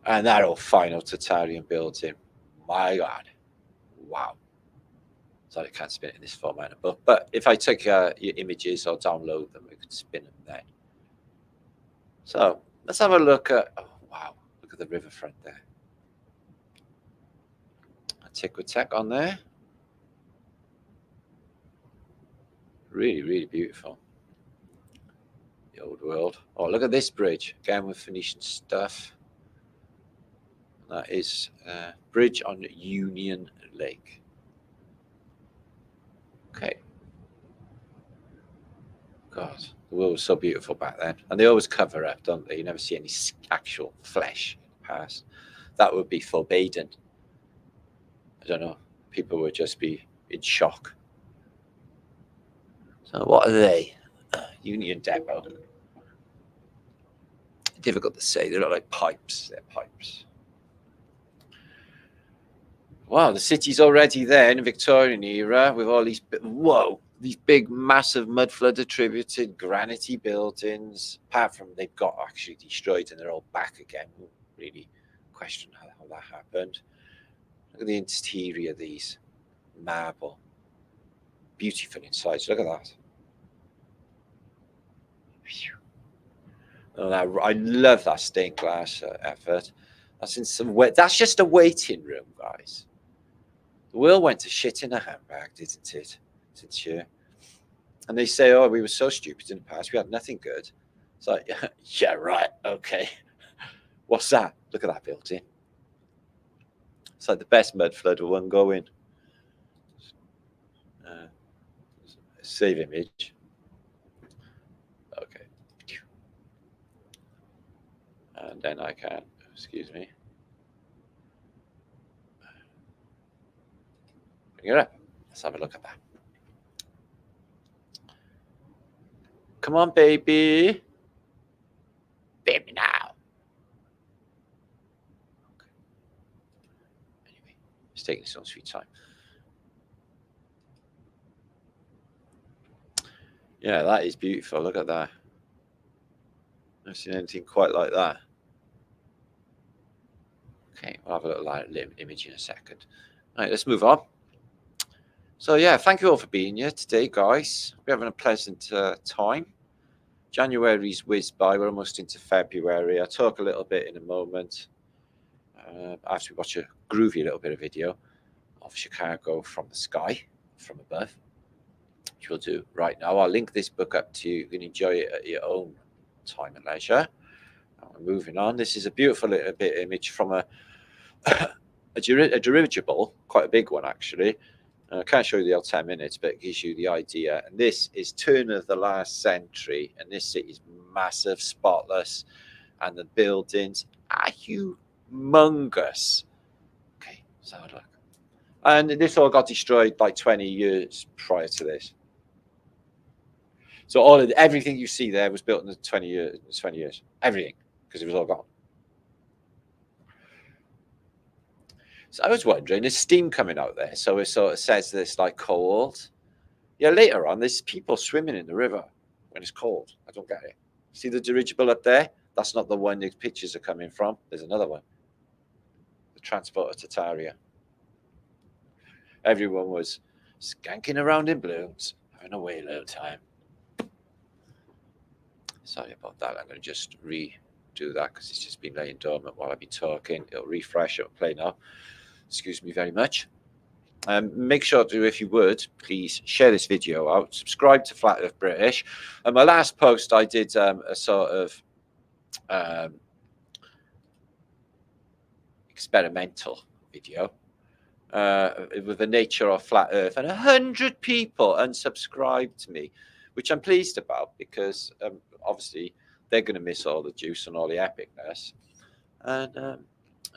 S1: And that old final Tartarian building. My God. Wow. Sorry, I can't spin it in this format. But if I take your images or download them, we can spin them then. So let's have a look at, oh, wow, look at the riverfront there. Antiquitech on there. Really, really beautiful. The old world. Oh, look at this bridge. Again with Phoenician stuff. That is a bridge on Union Lake. Okay. God, the world was so beautiful back then. And they always cover up, don't they? You never see any actual flesh pass. That would be forbidden. I don't know. People would just be in shock. So what are they? Union Depot. Difficult to say. They look like pipes. They're pipes. Wow, the city's already there in the Victorian era with all these, these big, massive mud flood attributed granity buildings. Apart from they've got actually destroyed and they're all back again. Really question how that happened. Look at the interior of these marble. Beautiful inside. Look at that. Oh, I love that stained glass effort. That's in some way. That's just a waiting room, guys. The world went to shit in a handbag, didn't it? Since year. And they say, oh, we were so stupid in the past. We had nothing good. It's like, yeah, right. Okay. What's that? Look at that building. It's like the best mud flood one going. Save image. Okay. And then I can, excuse me. Bring it up. Let's have a look at that. Come on, baby. Baby now. Okay. Anyway, it's taking its own sweet time. Yeah, that is beautiful. Look at that. I've seen anything quite like that. Okay, we'll have a little image in a second. All right, let's move on. So yeah, thank you all for being here today, guys. We're having a pleasant time. January's whizzed by. We're almost into February. I'll talk a little bit in a moment after we watch a groovy little bit of video of Chicago from the sky, from above, which we'll do right now. I'll link this book up to you. You can enjoy it at your own time and leisure. We're moving on. This is a beautiful little bit image from a dirigible, quite a big one actually. I can't show you the whole 10 minutes, but it gives you the idea. And this is turn of the last century, and this city is massive, spotless, and the buildings are humongous. Okay, so look. And this all got destroyed like 20 years prior to this. So everything you see there was built in the 20 years. Everything, because it was all gone. So I was wondering, there's steam coming out there. So it sort of says this like cold. Yeah, later on, there's people swimming in the river when it's cold. I don't get it. See the dirigible up there? That's not the one the pictures are coming from. There's another one. The transporter Tartaria. Everyone was skanking around in balloons, having a whale time. Sorry about that. I'm going to just redo that because it's just been laying dormant while I've been talking. It'll refresh. It'll play now. Excuse me very much. Make sure to, if you would, please share this video out. Subscribe to Flat Earth British. And my last post, I did a sort of experimental video with the nature of Flat Earth, and 100 people unsubscribed to me, which I'm pleased about because obviously they're going to miss all the juice and all the epicness. And I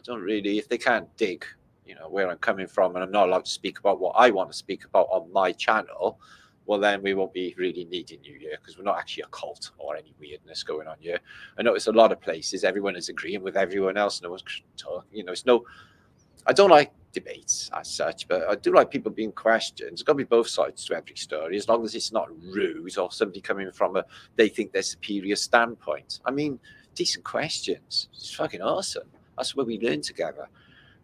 S1: don't really, if they can't dig, where I'm coming from, and I'm not allowed to speak about what I want to speak about on my channel, well, then we won't be really needing you here because we're not actually a cult or any weirdness going on here. I notice a lot of places, everyone is agreeing with everyone else. No one's talking, it's no, I don't like debates as such, but I do like people being questioned. There's got to be both sides to every story, as long as it's not rude or somebody coming from they think they're superior standpoint. I mean, decent questions. It's fucking awesome. That's where we learn together.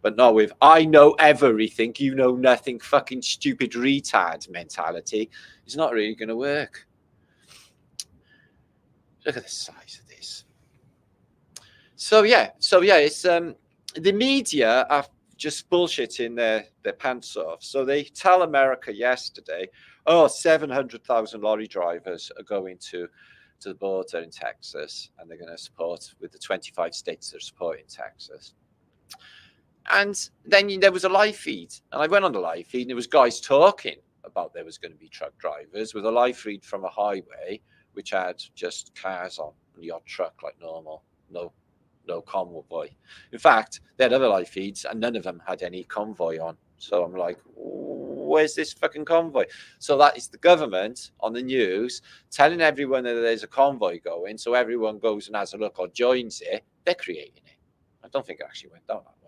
S1: But not with, I know everything, you know nothing, fucking stupid retard mentality. It's not really going to work. Look at the size of this. So yeah, it's the media are just bullshitting their pants off. So they tell America yesterday, 700,000 lorry drivers are going to the border in Texas, and they're going to support with the 25 states that are supporting Texas. And then there was a live feed, and I went on the live feed, and there was guys talking about there was going to be truck drivers with a live feed from a highway, which had just cars on the odd truck like normal, no convoy. In fact, they had other live feeds, and none of them had any convoy on. So I'm like, where's this fucking convoy? So that is the government on the news telling everyone that there's a convoy going, so everyone goes and has a look or joins it. They're creating it. I don't think it actually went down that well.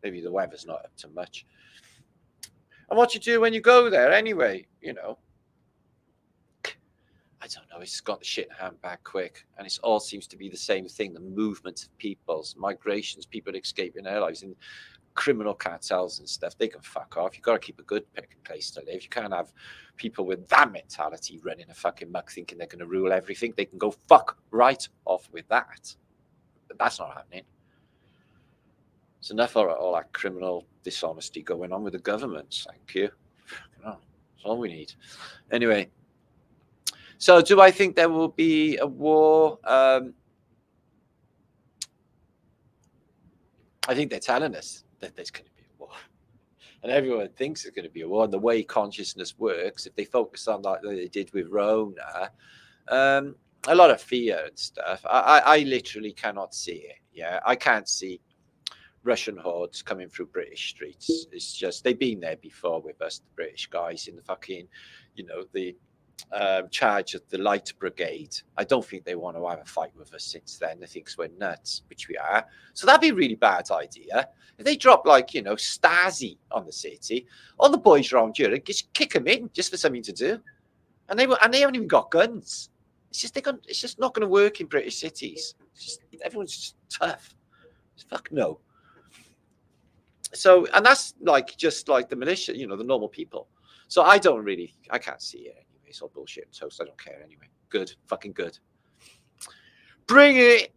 S1: Maybe the weather's not up to much. And what you do when you go there anyway, you know, I don't know, it's got the shit hand back quick. And it all seems to be the same thing, the movement of peoples, migrations, people escaping their lives, and criminal cartels and stuff. They can fuck off. You've got to keep a good place to live. You can't have people with that mentality running a fucking muck thinking they're going to rule everything. They can go fuck right off with that. But that's not happening. It's enough of all that criminal dishonesty going on with the governments. Thank you. That's all we need. Anyway, so do I think there will be a war? I think they're telling us that there's going to be a war. And everyone thinks there's going to be a war. And the way consciousness works, if they focus on like they did with Rona, a lot of fear and stuff. I literally cannot see it. Yeah, I can't see Russian hordes coming through British streets. It's just, they've been there before with us, the British guys in the fucking, you know, the charge of the Light Brigade. I don't think they want to have a fight with us since then. They think we're nuts, which we are. So that'd be a really bad idea. If they drop like, you know, Stasi on the city, all the boys around Europe, just kick them in just for something to do. And they haven't even got guns. It's just not going to work in British cities. Everyone's just tough. Fuck no. So, and that's like just like the militia, you know, the normal people. So I can't see it anyway. It's all bullshit and toast. I don't care anyway. Good, fucking good. Bring it.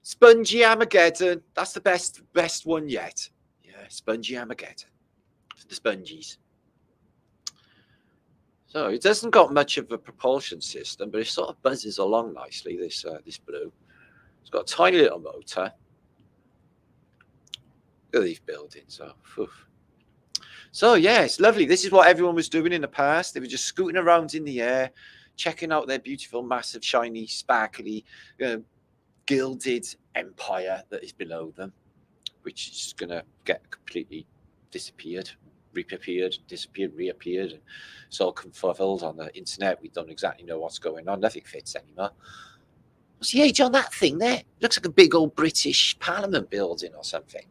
S1: Spongy Armageddon. That's the best one yet. Yeah, Spongy Armageddon. For the spongies. So it doesn't got much of a propulsion system, but it sort of buzzes along nicely, this blue. It's got a tiny little motor. Look at these buildings. So yeah, it's lovely. This is what everyone was doing in the past. They were just scooting around in the air, checking out their beautiful, massive, shiny, sparkly, gilded empire that is below them, which is going to get completely disappeared, reappeared, disappeared, reappeared. And it's all confuddled on the internet. We don't exactly know what's going on. Nothing fits anymore. What's the age on that thing there? It looks like a big old British Parliament building or something.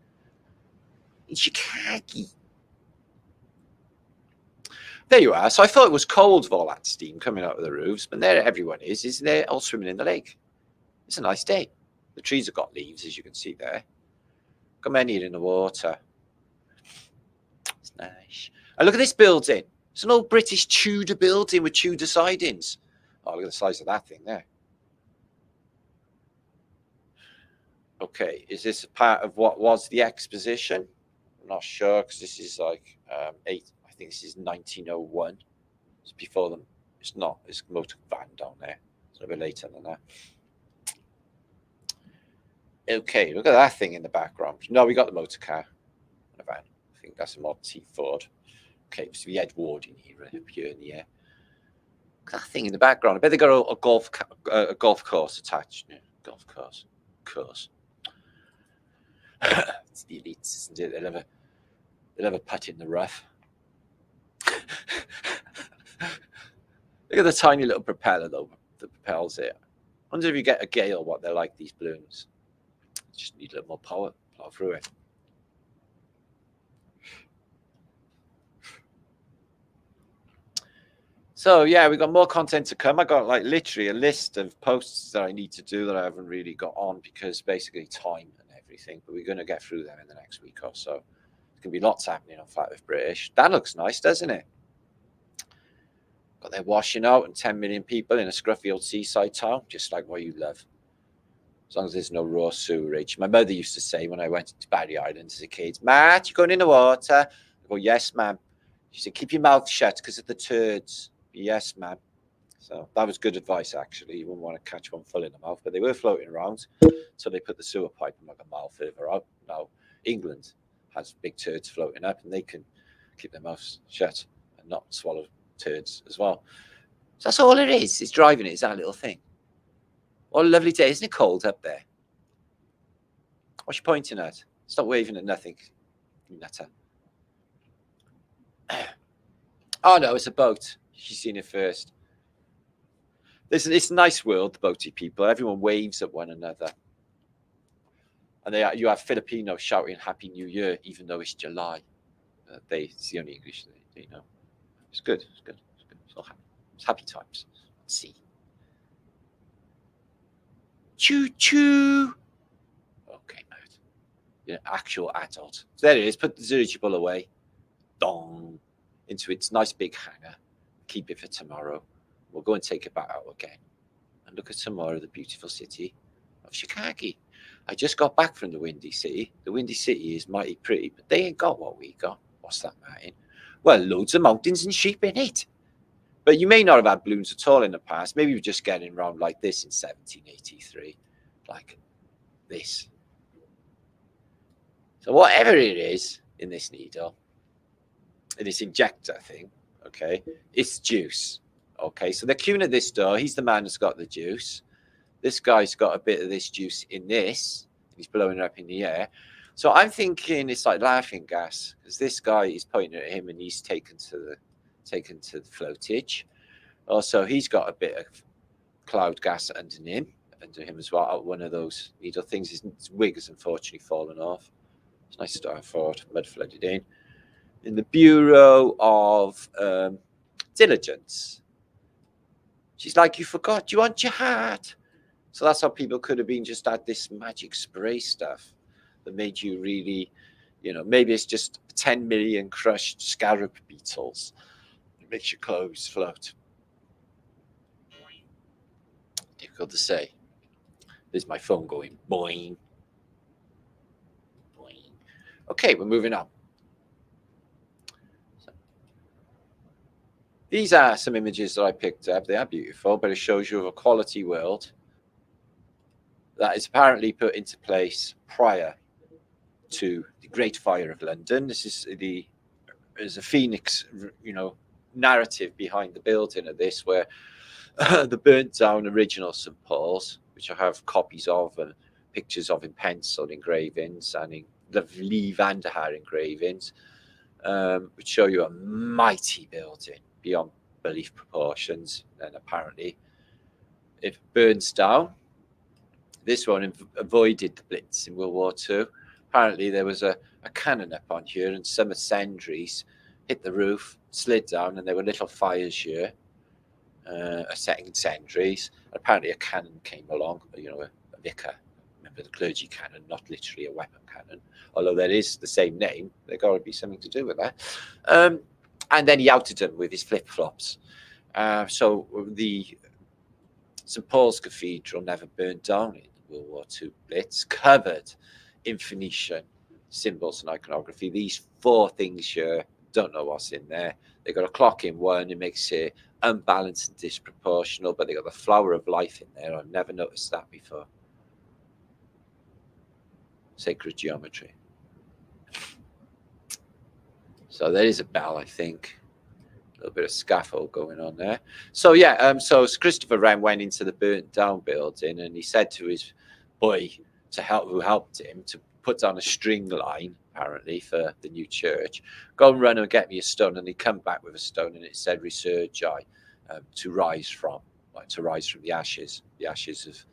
S1: In Chicago. There you are. So I thought it was cold with all that steam coming out of the roofs, but there everyone is they're all swimming in the lake. It's a nice day. The trees have got leaves, as you can see there. Got many in the water. It's nice. And look at this building. It's an old British Tudor building with Tudor sidings. Oh, look at the size of that thing there. Okay, is this a part of what was the exposition? I'm not sure, because this is like I think this is 1901. It's before them. It's not. It's motor van down there. It's a bit later than that. Okay, look at that thing in the background. No, we got the motor car. The van. I think that's a Model T Ford. Okay, so the Edwardian era up here in the air. Look at that thing in the background. I bet they got a golf course attached. Yeah, golf course. It's the elites, isn't it? They'll have a putt in the rough. Look at the tiny little propeller though that propels it. I wonder if you get a gale what they're like, these balloons. Just need a little more power, plow through it. So yeah, we got more content to come. I got like literally a list of posts that I need to do that I haven't really got on because basically time and everything, but we're going to get through them in the next week or so. There's going to be lots happening on Flat Earth British. That looks nice, doesn't it? Got their washing out and 10 million people in a scruffy old seaside town, just like what you love. As long as there's no raw sewerage. My mother used to say when I went to Barry Island as a kid, Matt, you going in the water? I go, yes, ma'am. She said, keep your mouth shut because of the turds. Yes, ma'am. So that was good advice, actually. You wouldn't want to catch one full in the mouth, but they were floating around. So they put the sewer pipe like a mile further out. Now, England has big turds floating up, and they can keep their mouths shut and not swallow turds as well. So that's all it is. It's driving it. Is that little thing. What a lovely day. Isn't it cold up there? What's you pointing at? Stop waving at nothing. Nutter. Oh, no, it's a boat. She's seen it first. It's a nice world, the boaty people. Everyone waves at one another. And you have Filipinos shouting Happy New Year, even though it's July. It's the only English they know. It's good. It's good. It's good. It's all happy. It's happy times. Let's see. Choo choo. Okay, mate. You're an actual adult. So there it is. Put the dirigible away. Dong. Into its nice big hanger. Keep it for tomorrow. We'll go and take it back out again. And look at tomorrow, the beautiful city of Chicago. I just got back from the Windy City. The Windy City is mighty pretty, but they ain't got what we got. What's that, Martin? Well, loads of mountains and sheep in it. But you may not have had balloons at all in the past. Maybe you're just getting around like this in 1783. Like this. So whatever it is in this needle, in this injector thing, okay, it's juice. Okay, so they're queuing at this door. He's the man that's got the juice. This guy's got a bit of this juice in this. He's blowing it up in the air. So I'm thinking it's like laughing gas, because this guy is pointing at him and he's taken to the floatage. Also, he's got a bit of cloud gas under him as well. One of those needle things. His wig has unfortunately fallen off. It's nice start forward, mud flooded in. In the Bureau of Diligence. She's like, you forgot, you want your hat? So that's how people could have been just had this magic spray stuff that made you really, maybe it's just 10 million crushed scarab beetles. It makes your clothes float. Difficult to say. There's my phone going boing. Boing. Okay, we're moving on. These are some images that I picked up. They are beautiful, but it shows you of a quality world that is apparently put into place prior to the Great Fire of London. This is there's a phoenix, narrative behind the building of this, where the burnt down original St. Paul's, which I have copies of and pictures of in pencil engravings and in the Lee Vanderhaar engravings, which show you a mighty building beyond belief proportions. And apparently, if it burns down, this one avoided the Blitz in World War II. Apparently, there was a cannon up on here, and some sentries hit the roof, slid down, and there were little fires here, setting sentries. Apparently, a cannon came along, a vicar. Remember the clergy cannon, not literally a weapon cannon. Although there is the same name, there got to be something to do with that. And then he outed them with his flip-flops. So the St. Paul's Cathedral never burned down in the World War II Blitz, covered in Phoenician symbols and iconography. These 4 things here, don't know what's in there. They got a clock in one, it makes it unbalanced and disproportional, but they got the flower of life in there. I've never noticed that before. Sacred geometry. So there is a bell, I think. A little bit of scaffold going on there. So yeah, so Christopher Wren went into the burnt down building, and he said to his boy who helped him to put down a string line, apparently, for the new church. Go and run and get me a stone. And he come back with a stone, and it said "Resurgi," to rise from the ashes of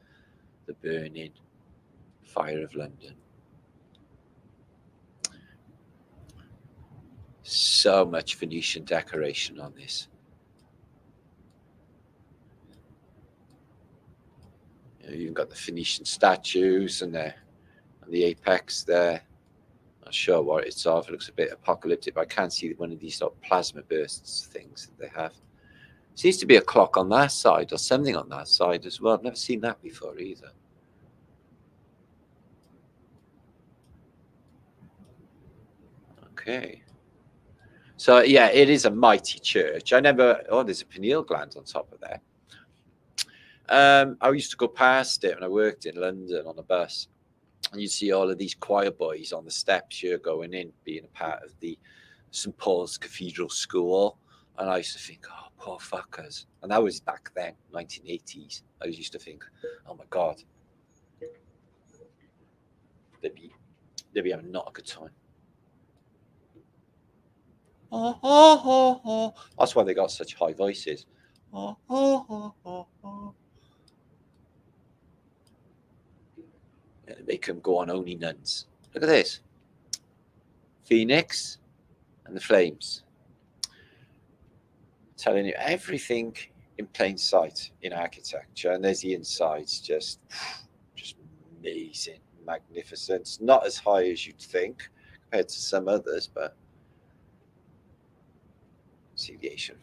S1: the burning fire of London. So much Venetian decoration on this. You've got the Phoenician statues and the apex there. Not sure what it's of. It looks a bit apocalyptic, but I can see one of these sort of plasma bursts things that they have. Seems to be a clock on that side or something on that side as well. I've never seen that before either. Okay. So yeah, it is a mighty church. There's a pineal gland on top of there. I used to go past it when I worked in London on a bus, and you'd see all of these choir boys on the steps here going in, being a part of the St. Paul's Cathedral School. And I used to think, oh, poor fuckers. And that was back then, 1980s. I used to think, oh my God, they'd be having not a good time. Oh, oh, oh, oh. That's why they got such high voices. Oh, oh, oh, oh, oh. and make them go on only nuns. Look at this. Phoenix and the flames. Telling you everything in plain sight in architecture. And there's the insides, just amazing, magnificent. Not as high as you'd think compared to some others, but see the Asian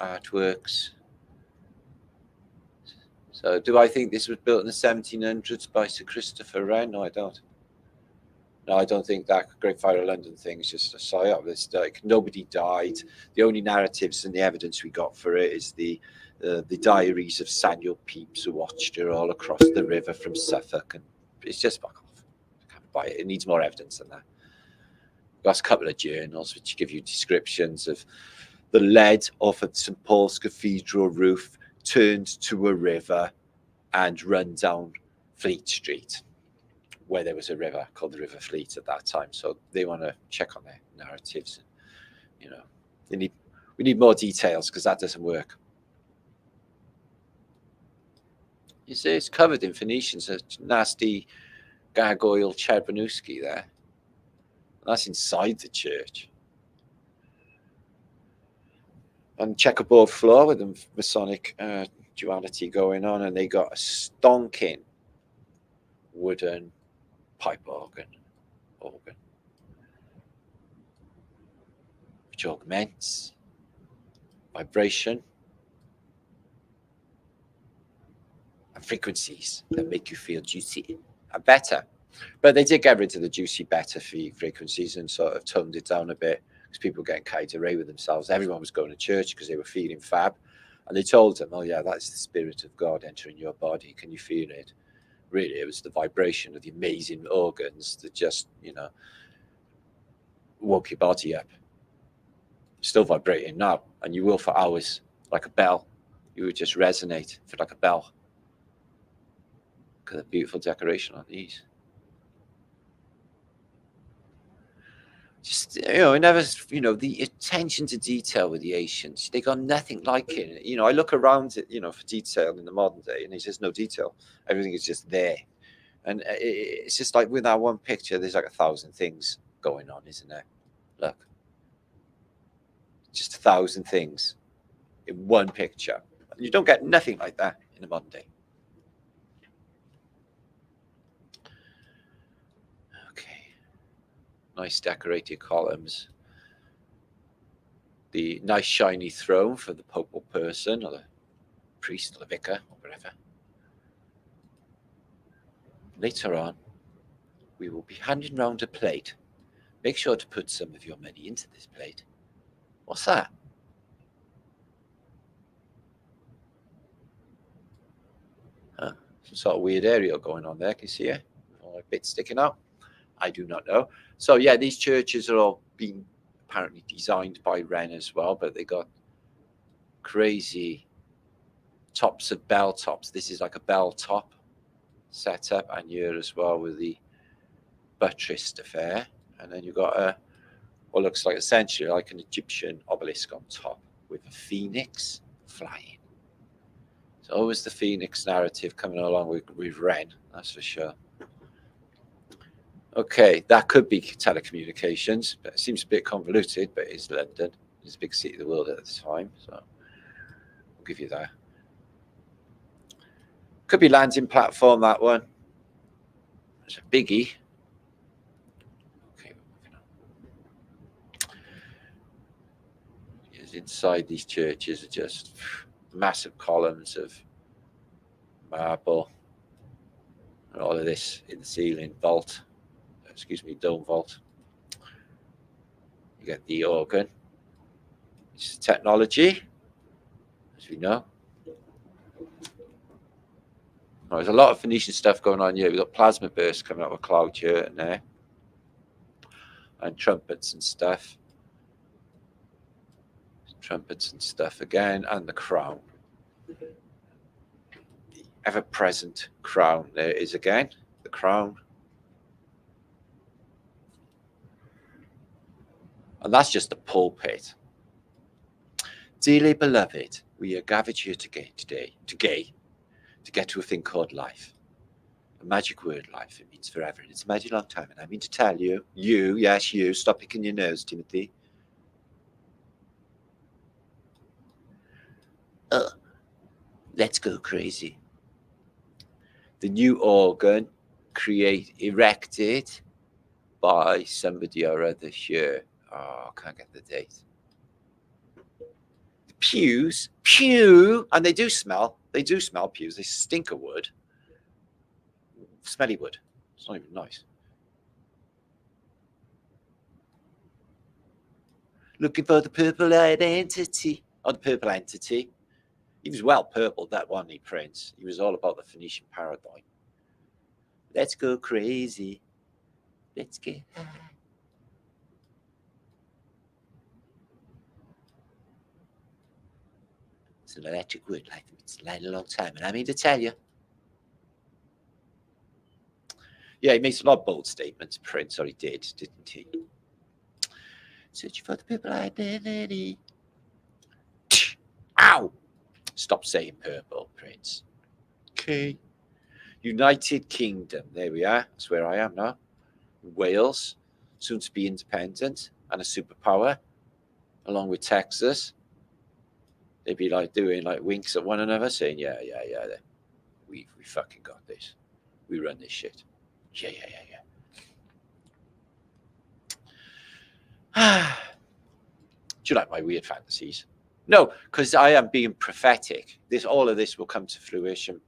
S1: artworks. So do I think this was built in the 1700s by Sir Christopher Wren? No, I don't. No, I don't think that Great Fire of London thing is just a psyop. It's like nobody died. The only narratives and the evidence we got for it is the diaries of Samuel Pepys, who watched her all across the river from Suffolk, and it's just fuck off. I can't buy it. It needs more evidence than that. Got a couple of journals which give you descriptions of the lead off of St Paul's Cathedral roof turned to a river and run down Fleet Street, where there was a river called the River Fleet at that time. So they want to check on their narratives. And, we need more details because that doesn't work. You see, it's covered in Phoenicians, a nasty gargoyle Cherbanusky there. That's inside the church. And checkerboard floor with the Masonic duality going on, and they got a stonking wooden pipe organ, which augments vibration and frequencies that make you feel juicy and better. But they did get rid of the juicy, better frequencies and sort of toned it down a bit because people were getting carried away with themselves. Everyone was going to church because they were feeling fab. And they told them, oh, yeah, that's the Spirit of God entering your body. Can you feel it? Really, it was the vibration of the amazing organs that just, woke your body up. Still vibrating now, and you will for hours, like a bell. You would just resonate for like a bell. Look at the beautiful decoration on these. Just, it never, the attention to detail with the ancients, they got nothing like it. I look around it, for detail in the modern day, and there's just no detail. Everything is just there. And it's just like with that one picture, there's like 1,000 things going on, isn't there? Look. Just 1,000 things in one picture. You don't get nothing like that in the modern day. Okay. Nice decorated columns. The nice shiny throne for the popal person or the priest or the vicar or whatever. Later on, we will be handing round a plate. Make sure to put some of your money into this plate. What's that? Some sort of weird aerial going on there. Can you see it? All a bit sticking out. I do not know. So yeah, these churches are all being apparently designed by Wren as well, but they got crazy tops of bell tops. This is like a bell top setup, and here as well with the buttressed affair. And then you've got what looks like essentially like an Egyptian obelisk on top with a phoenix flying. So always the phoenix narrative coming along with Wren, that's for sure. Okay, that could be telecommunications, but it seems a bit convoluted, but it's London. It's a big city of the world at the time, so I'll give you that. Could be landing platform, that one. It's a biggie. Okay, inside these churches are just massive columns of marble. And all of this in the ceiling vault. Dome vault. You get the organ. It's technology, as we know. Well, there's a lot of Phoenician stuff going on here. We've got plasma bursts coming out of a cloud here and there. And trumpets and stuff. Trumpets and stuff again. And the crown. The ever-present crown. There it is again. The crown. And that's just the pulpit. Dearly beloved, we are gathered here today to get to a thing called life. A magic word, life. It means forever, and it's a magic long time. And I mean to tell you, yes, you, stop picking your nose, Timothy. Let's go crazy. The new organ erected by somebody or other here. Oh, I can't get the date. The pews, and they do smell. They do smell, pews. They stink of wood. Smelly wood. It's not even nice. Looking for the purple identity. Oh, the purple entity. He was well purple, that one, he Prince. He was all about the Phoenician paradigm. Let's go crazy. Let's get high. It's an electric wood, like it's a long time, and I mean to tell you. Yeah, he makes a lot of bold statements, Prince, or he did, didn't he? Searching for the purple identity. Ow! Stop saying purple, Prince. Okay. United Kingdom. There we are. That's where I am now. Wales, soon to be independent and a superpower, along with Texas. They'd be like doing like winks at one another, saying, yeah, we fucking got this. We run this shit. Yeah. Do you like my weird fantasies? No, because I am being prophetic. All of this will come to fruition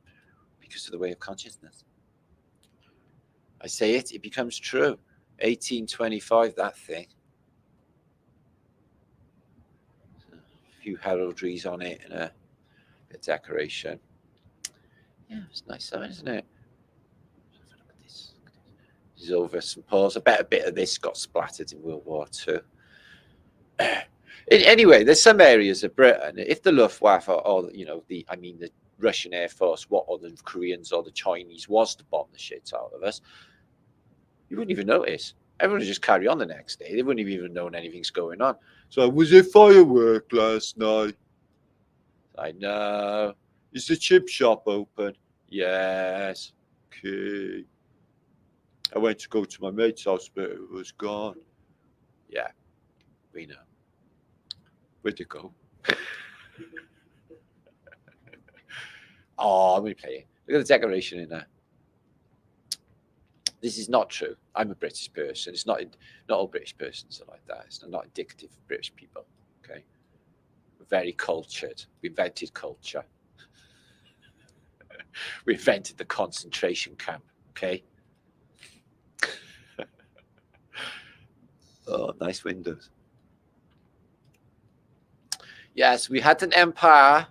S1: because of the way of consciousness. I say it becomes true. 1825, that thing. A few heraldries on it and a bit of decoration. Yeah, it's nice though, isn't it? Look at this. This is over St. Paul's. I bet a bit of this got splattered in World War II. Anyway, there's some areas of Britain. If the Luftwaffe or the Russian Air Force, or the Koreans or the Chinese was to bomb the shit out of us, you wouldn't even notice. Everyone would just carry on the next day. They wouldn't have even known anything's going on. So, was there firework last night? I know. Is the chip shop open? Yes. Okay. I went to go to my mate's house, but it was gone. Yeah, we know. Where'd it go? Oh, I'm going to play it. Look at the decoration in there. This is not true. I'm a British person. It's not all British persons are like that. It's not indicative of British people. Okay. We're very cultured. We invented culture. We invented the concentration camp. Okay. Oh, nice windows. Yes, we had an empire,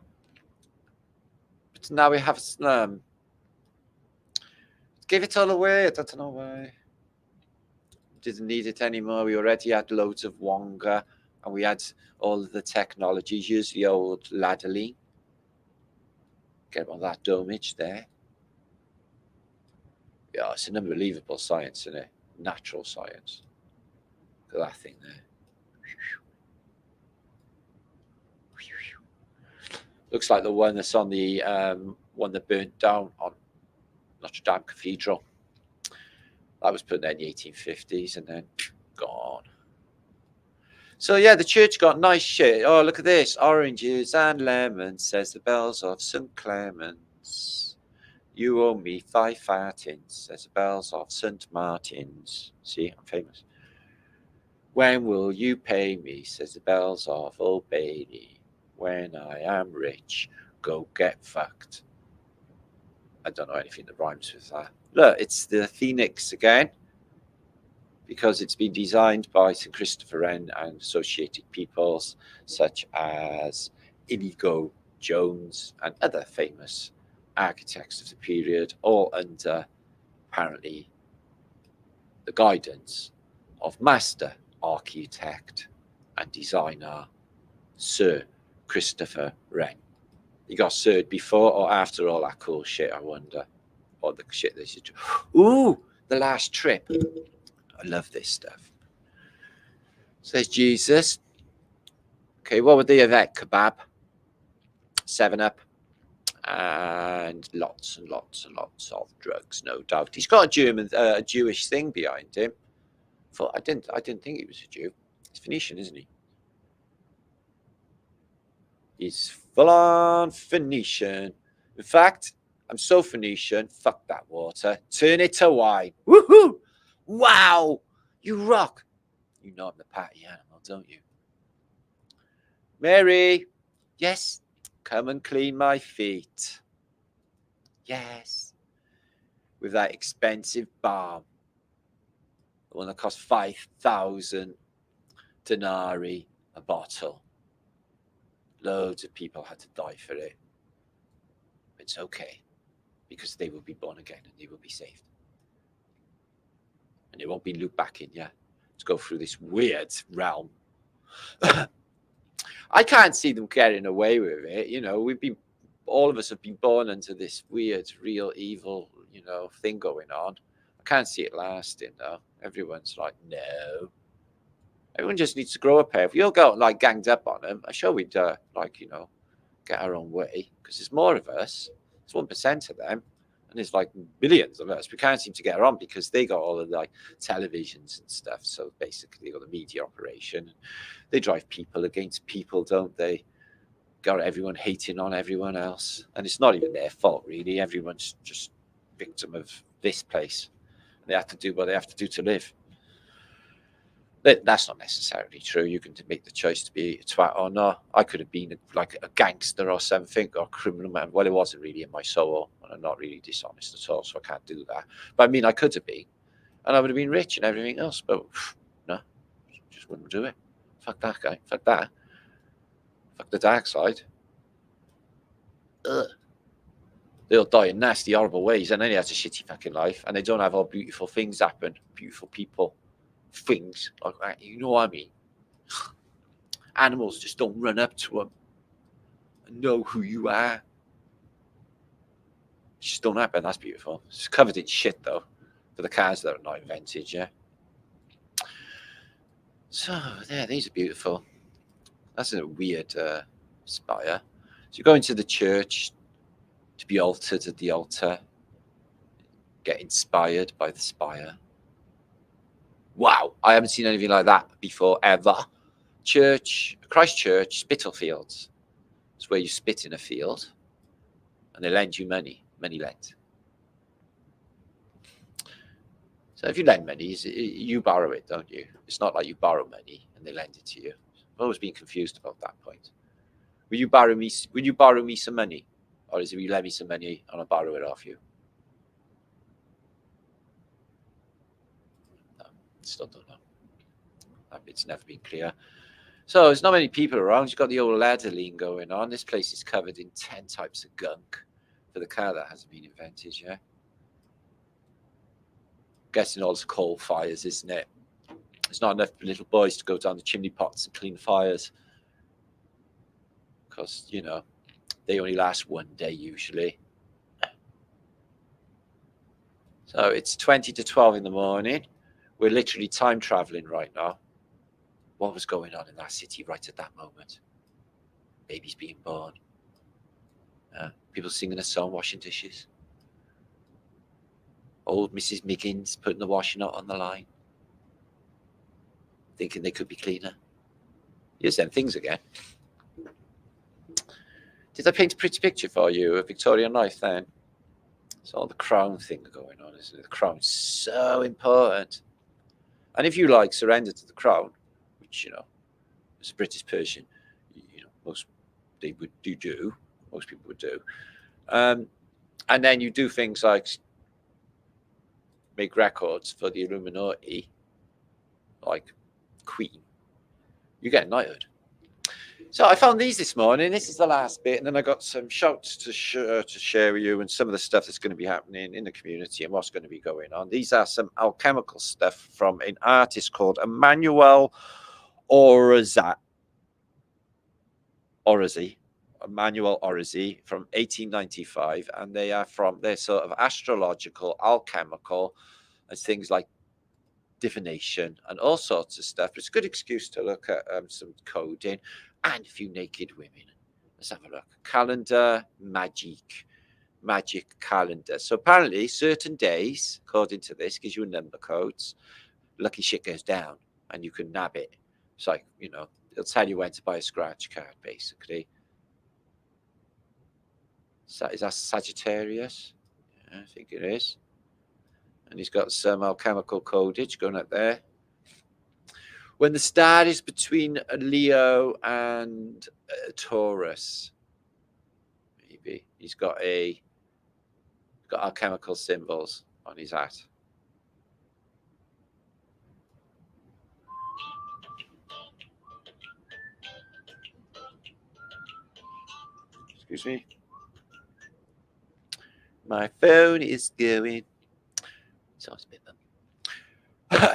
S1: but now we have a slum. Give it all away. I don't know why. Didn't need it anymore. We already had loads of Wonga, and we had all of the technologies. Use the old ladderly. Get all that domage there. Yeah, it's an unbelievable science, isn't it? Natural science. Look at that thing there. Looks like the one that's on the one that burnt down on Notre Dame Cathedral. That was put there in the 1850s and then gone. So yeah, the church got nice shit. Oh, look at this. Oranges and lemons, says the bells of St. Clement's. You owe me 5 fartins, says the bells of St. Martin's. See, I'm famous. When will you pay me, says the bells of Old Bailey. When I am rich, go get fucked. I don't know anything that rhymes with that. Look, it's the Phoenix again, because it's been designed by St. Christopher Wren and associated peoples such as Inigo Jones and other famous architects of the period, all under apparently the guidance of master architect and designer Sir Christopher Wren. You got Sir before or after all that cool shit, I wonder. Or the shit they should do. Ooh, The Last Trip. I love this stuff. Says Jesus. Okay, what would they have had? Kebab, 7-Up, and lots and lots and lots of drugs, no doubt. He's got a Jewish thing behind him. I didn't think he was a Jew. He's Phoenician, isn't he? He's full on Phoenician. In fact, I'm so Phoenician. Fuck that water. Turn it to wine. Woohoo! Wow! You rock. You know I'm the party animal, don't you? Mary, yes, come and clean my feet. Yes. With that expensive balm. The one that cost 5,000 denarii a bottle. Loads of people had to die for it. It's okay, because they will be born again and they will be saved. And it won't be looped back in, to go through this weird realm. I can't see them getting away with it. You know, all of us have been born into this weird, real evil, thing going on. I can't see it lasting, though. Everyone's like, no. Everyone just needs to grow up here. If we all go like ganged up on them, I'm sure we'd get our own way, because there's more of us. It's 1% of them, and there's like billions of us. We can't seem to get around because they got all of like televisions and stuff. So basically, they got the media operation. They drive people against people, don't they? Got everyone hating on everyone else, and it's not even their fault really. Everyone's just victim of this place. They have to do what they have to do to live. That's not necessarily true. You can make the choice to be a twat or not. I could have been like a gangster or something, or a criminal man. Well, it wasn't really in my soul, and I'm not really dishonest at all, so I can't do that. But I mean, I could have been, and I would have been rich and everything else. But no, just wouldn't do it. Fuck that guy. Fuck that. Fuck the dark side. Ugh. They'll die in nasty, horrible ways, and then he has a shitty fucking life, and they don't have all beautiful things happen. Beautiful people. Things like that, you know what I mean? Animals just don't run up to them and know who you are. It just don't happen. That's beautiful. It's covered in shit though, for the cars that are not invented, So there, these are beautiful. That's a weird spire. So you go into the church to be altered at the altar, get inspired by the spire. Wow, I haven't seen anything like that before ever. Christchurch, Spitalfields. It's where you spit in a field, and they lend you money lent. So if you lend money, you borrow it, don't you? It's not like you borrow money and they lend it to you. I've always been confused about that point. Will you borrow me some money, or is it will you lend me some money and I'll borrow it off you? No, still don't know. That bit's never been clear. So there's not many people around. You've got the old ladderline going on. This place is covered in 10 types of gunk for the car that hasn't been invented, Guessing all the coal fires, isn't it? There's not enough little boys to go down the chimney pots and clean fires, because they only last one day usually. So it's 20 to 12 in the morning. We're literally time traveling right now. What was going on in that city right at that moment? Babies being born. People singing a song, washing dishes. Old Mrs. Miggins putting the washing out on the line, thinking they could be cleaner. Here's them things again. Did I paint a pretty picture for you of Victorian life then? It's all the crown thing going on, isn't it? The crown's so important. And if you surrender to the crown, which, as a British person, most people would do. And then you do things like make records for the Illuminati, like Queen, you get knighthood. So I found these this morning. This is the last bit, and then I got some shouts to share with you, and some of the stuff that's going to be happening in the community and what's going to be going on. These are some alchemical stuff from an artist called Emmanuel Orozzi from 1895, and they're sort of astrological, alchemical, and things like divination and all sorts of stuff. It's a good excuse to look at some coding and a few naked women Let's have a look. Calendar magic calendar. So apparently certain days, according to this, gives you a number codes. Lucky shit goes down and you can nab it. It's like, you know, it'll tell you when to buy a scratch card, basically. So is that Sagittarius? Yeah, I think it is. And he's got some alchemical codage going up there. When the star is between a Leo and a Taurus, maybe he's got alchemical symbols on his hat. Excuse me. My phone is going. Sounds a bit.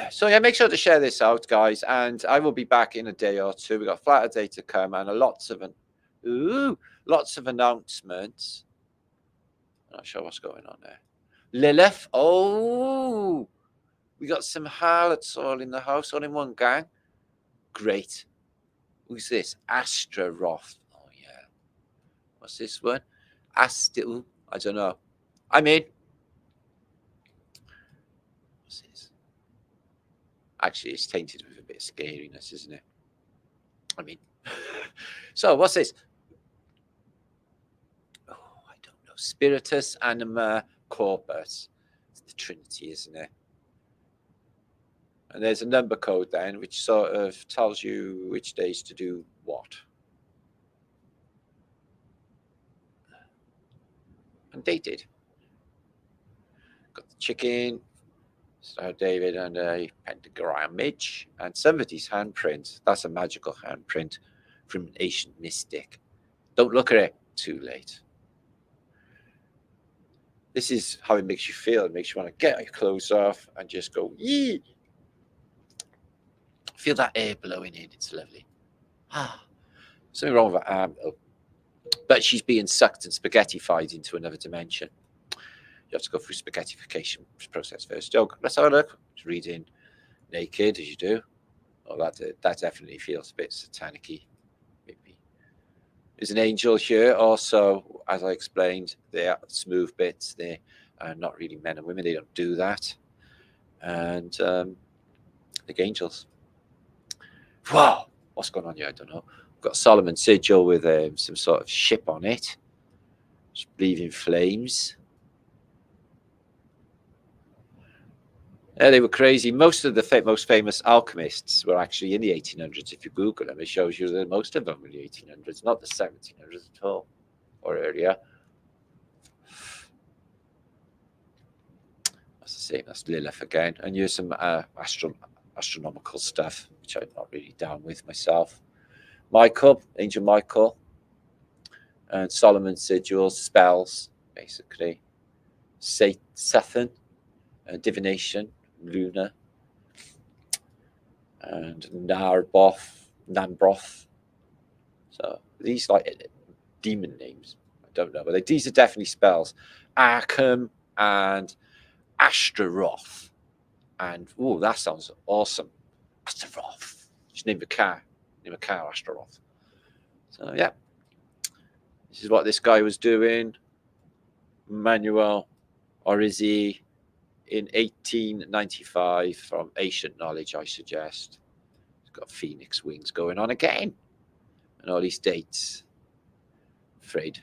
S1: So yeah, make sure to share this out, guys, and I will be back in a day or two. We've got flatter day to come and lots of announcements. I'm not sure what's going on there. Lilith, oh, we got some harlots all in the house, all in one gang. Great. Who's this? Astaroth. Oh yeah. What's this one? I don't know. I'm in. What's this? Actually, it's tainted with a bit of scariness, isn't it? I mean, so what's this? Oh, I don't know. Spiritus, Anima, Corpus. It's the Trinity, isn't it? And there's a number code then, which sort of tells you which days to do what. And dated. Got the chicken, Star David, and a pentagram image, and somebody's handprint. That's a magical handprint from an ancient mystic. Don't look at it too late. This is how it makes you feel. It makes you want to get your clothes off and just go, yee. Feel that air blowing in. It's lovely. Something wrong with her arm, though. But she's being sucked and spaghettified into another dimension. You have to go through spaghettification process first. Oh, let's have a look. Just reading naked as you do. Oh, that definitely feels a bit satanic-y. Maybe. There's an angel here. Also, as I explained, they are smooth bits. They are not really men and women. They don't do that. And like angels. Wow, what's going on here? I don't know. We've got Solomon sigil with some sort of ship on it. Just breathing flames. Yeah, they were crazy. Most of the most famous alchemists were actually in the 1800s. If you Google them, it shows you that most of them were in the 1800s, not the 1700s at all, or earlier. That's the same. That's Lilith again. And here's some astronomical stuff, which I'm not really down with myself. Michael, Angel Michael, and Solomon sigils, spells, basically. Sethan, divination, Luna, and Nambroth. So these like demon names. I don't know, but these are definitely spells. Arkham and Astaroth. And oh, that sounds awesome. Astaroth. Just name a car. Name a car Astaroth. So yeah. This is what this guy was doing. Manuel Orizzi in 1895 from Ancient Knowledge, I suggest. He's got phoenix wings going on again. And all these dates. I'm afraid,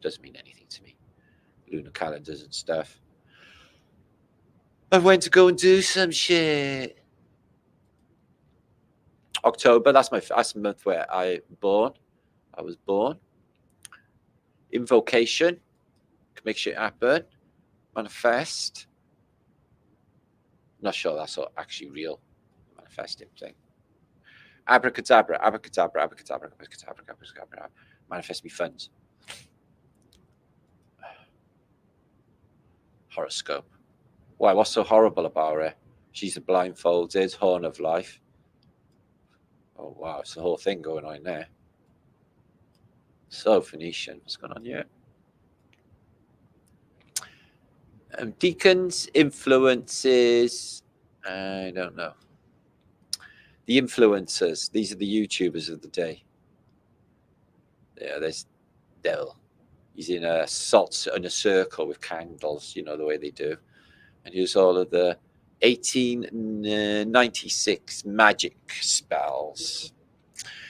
S1: doesn't mean anything to me. Lunar calendars and stuff. I went to go and do some shit. October, that's the month where I was born. Invocation, can make shit happen. Manifest. Not sure that's actually real. Manifesting thing. Abracadabra, abracadabra, abracadabra, abracadabra, abracadabra. Manifest me funds. Horoscope. Why? What's so horrible about her? She's a blindfolded horn of life. Oh wow, it's the whole thing going on in there. So Phoenician, what's going on here? Deacons, influences. I don't know. The influencers. These are the YouTubers of the day. Yeah, there's Dill. He's in a salt in a circle with candles, you know, the way they do. And here's all of the 1896 magic spells.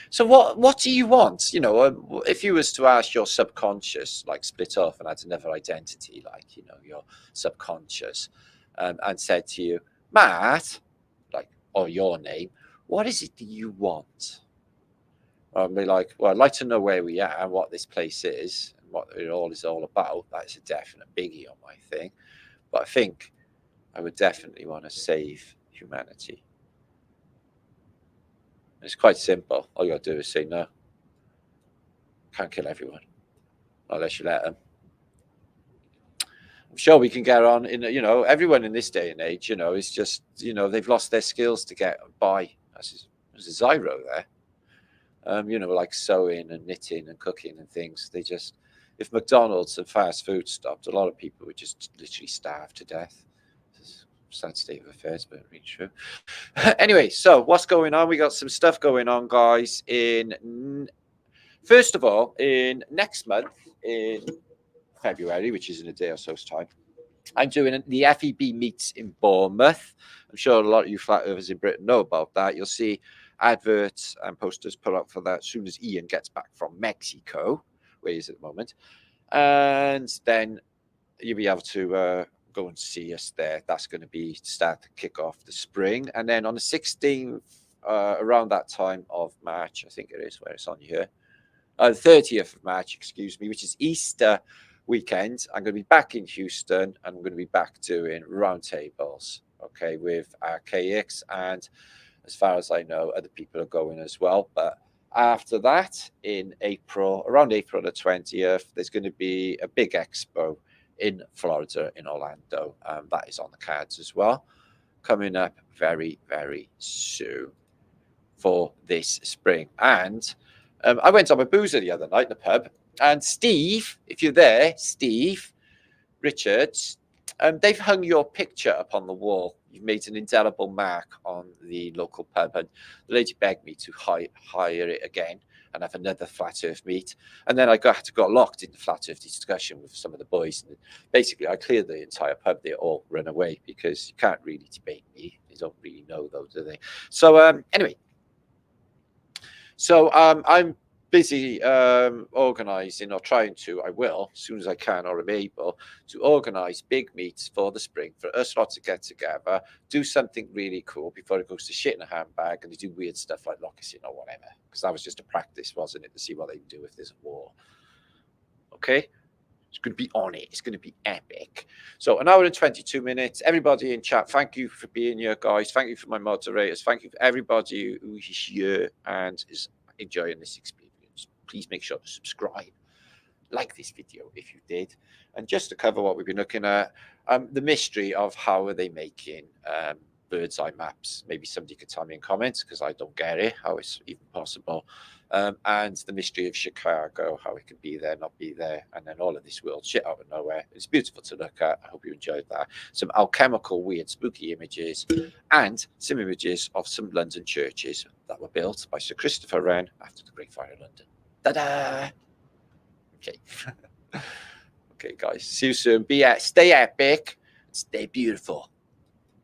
S1: So what do you want? You know, if you was to ask your subconscious, like split off and had another identity, like, you know, your subconscious, and said to you, Matt, like, or your name, what is it that you want? I'd be like, well, I'd like to know where we are and what this place is and what it all is all about. That's a definite biggie on my thing. But I think I would definitely want to save humanity. It's quite simple. All you got to do is say no. Can't kill everyone unless you let them. I'm sure we can get on in, you know, everyone in this day and age, you know, is just, you know, they've lost their skills to get by. There's a Zyro there. You know, like sewing and knitting and cooking and things. They just, if McDonald's and fast food stopped, a lot of people would just literally starve to death. It's a sad state of affairs, but really true. Anyway, so what's going on? We got some stuff going on, guys. First of all, in next month, in February, which is in a day or so's time, I'm doing the FEB meets in Bournemouth. I'm sure a lot of you flat earthers in Britain know about that. You'll see adverts and posters put up for that as soon as Ian gets back from Mexico, where he is at the moment. And then you'll be able to go and see us there. That's going to be start to kick off the spring. And then on the 16th, around that time of March, I think it is, where it's on here, the 30th of March, excuse me, which is Easter weekend, I'm going to be back in Houston and I'm going to be back doing roundtables, okay, with Archaix, and as far as I know, other people are going as well. But after that, in April, around April the 20th, there's going to be a big expo in Florida, in Orlando. That is on the cards as well, coming up very, very soon for this spring. And I went on a boozer the other night in the pub, and Steve, if you're there, Steve Richards, they've hung your picture up on the wall. You've made an indelible mark on the local pub, and the lady begged me to hire it again and have another flat earth meet. And then I got locked in the flat earth discussion with some of the boys. And basically, I cleared the entire pub. They all run away because you can't really debate me. They don't really know, though, do they? So anyway, so I'm busy organising, or trying to, I will, as soon as I can or am able, to organise big meets for the spring for us lot to get together, do something really cool before it goes to shit in a handbag and they do weird stuff like lockers or whatever. Because that was just a practice, wasn't it, to see what they can do if there's a war. Okay? It's going to be on it. It's going to be epic. So an hour and 22 minutes. Everybody in chat, thank you for being here, guys. Thank you for my moderators. Thank you for everybody who is here and is enjoying this experience. Please make sure to subscribe. Like this video if you did. And just to cover what we've been looking at, the mystery of how are they making bird's eye maps. Maybe somebody could tell me in comments, because I don't get it, how it's even possible. And the mystery of Chicago, how it could be there, not be there, and then all of this world shit out of nowhere. It's beautiful to look at. I hope you enjoyed that. Some alchemical, weird, spooky images, and some images of some London churches that were built by Sir Christopher Wren after the Great Fire of London. Ta-da! Okay. Okay, guys. See you soon. Stay epic. Stay beautiful.